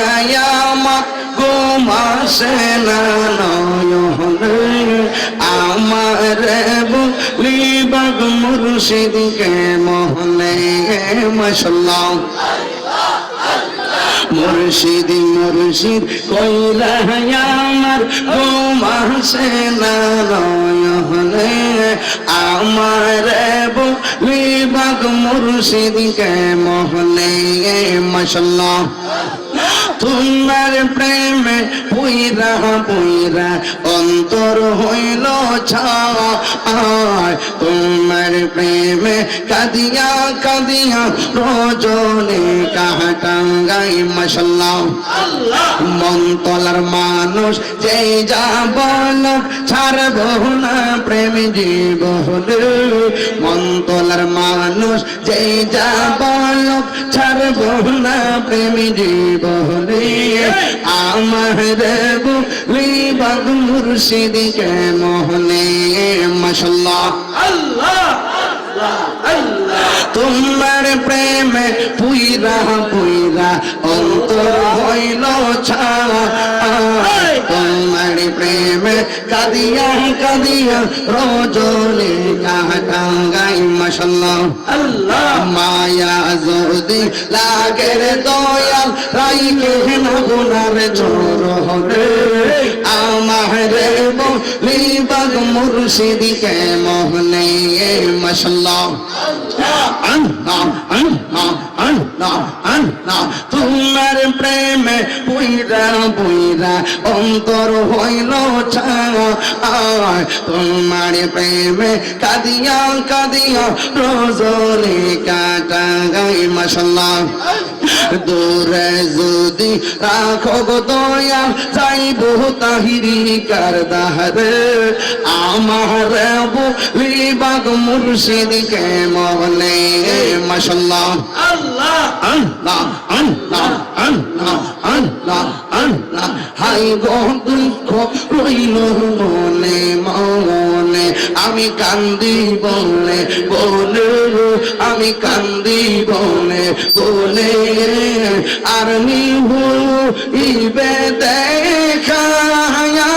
আমার গোমাসে না নয়ন, আমার বলিবাগ মুর্শিদকে মোহনে মাশাআল্লাহ। মুর্শিদ মুর্শিদ কইলা আমার গোমাসে না নয়নে, আমার বলিবাগ মুর্শিদকে মোহনে মাশাআল্লাহ। তোমার প্রেমে পুইরা পুইরা অন্তর হইল ছায়, তোমার প্রেমে কাঁদিয়া কাঁদিয়া রজনী কাটাঙ্গাই মাশাআল্লাহ। মনতলার মানুষ যেই যা বল ছাড়ব না প্রেম জীবন, মনতলার মানুষ যেই যা বল ছাড়ব না প্রেম জীবন। আমার বলিবাগ মুর্শিদকে মোহনে মাশাআল্লাহ। আল্লাহ তোমার প্রেমে পুইরা পুইরা অন্তর হইল ছাই, তোমার প্রেমে কাঁদিয়া কাঁদিয়া রজনী কাটাঙ্গাই মাশাআল্লাহ। মায়া যদি লাগে রে দয়াল রাইকে না গুনার চরণে, আমার বলিবাগ মুর্শিদকে মোহনে মাশাআল্লাহ। তোমার প্রেমে পুইরা পুইরা অন্তর হইল ছাই, তোমার প্রেমে কাঁদিয়া কাঁদিয়া রজনী কাটাঙ্গাই মাশাআল্লাহ। দূরে যদি রাখো গো দয়াল যাইব তাহিরি কারদারে, আমার বলিবাগ মুর্শিদকে মনে মাশাআল্লাহ। আল্লাহ আল্লাহ আল্লাহ আল্লাহ আল্লাহ আল্লাহ। হাই গো দুঃখ রইল মনে মনে, আমি কান্দি বলে বলে, আমি কান্দি বলে বলে, আর নিবে দেখা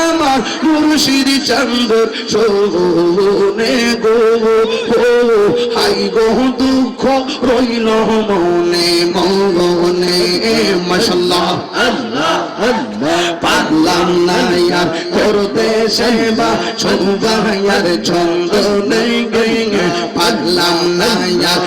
আমার মুর্শিদ চন্দ্র শোনে গো। হাই গো দুঃখ রইল মনে মনে মাশাআল্লাহ। পারলাম না আর করতে সেবা সৌভাইয়ার ছন্দ নেই, পারলাম না আর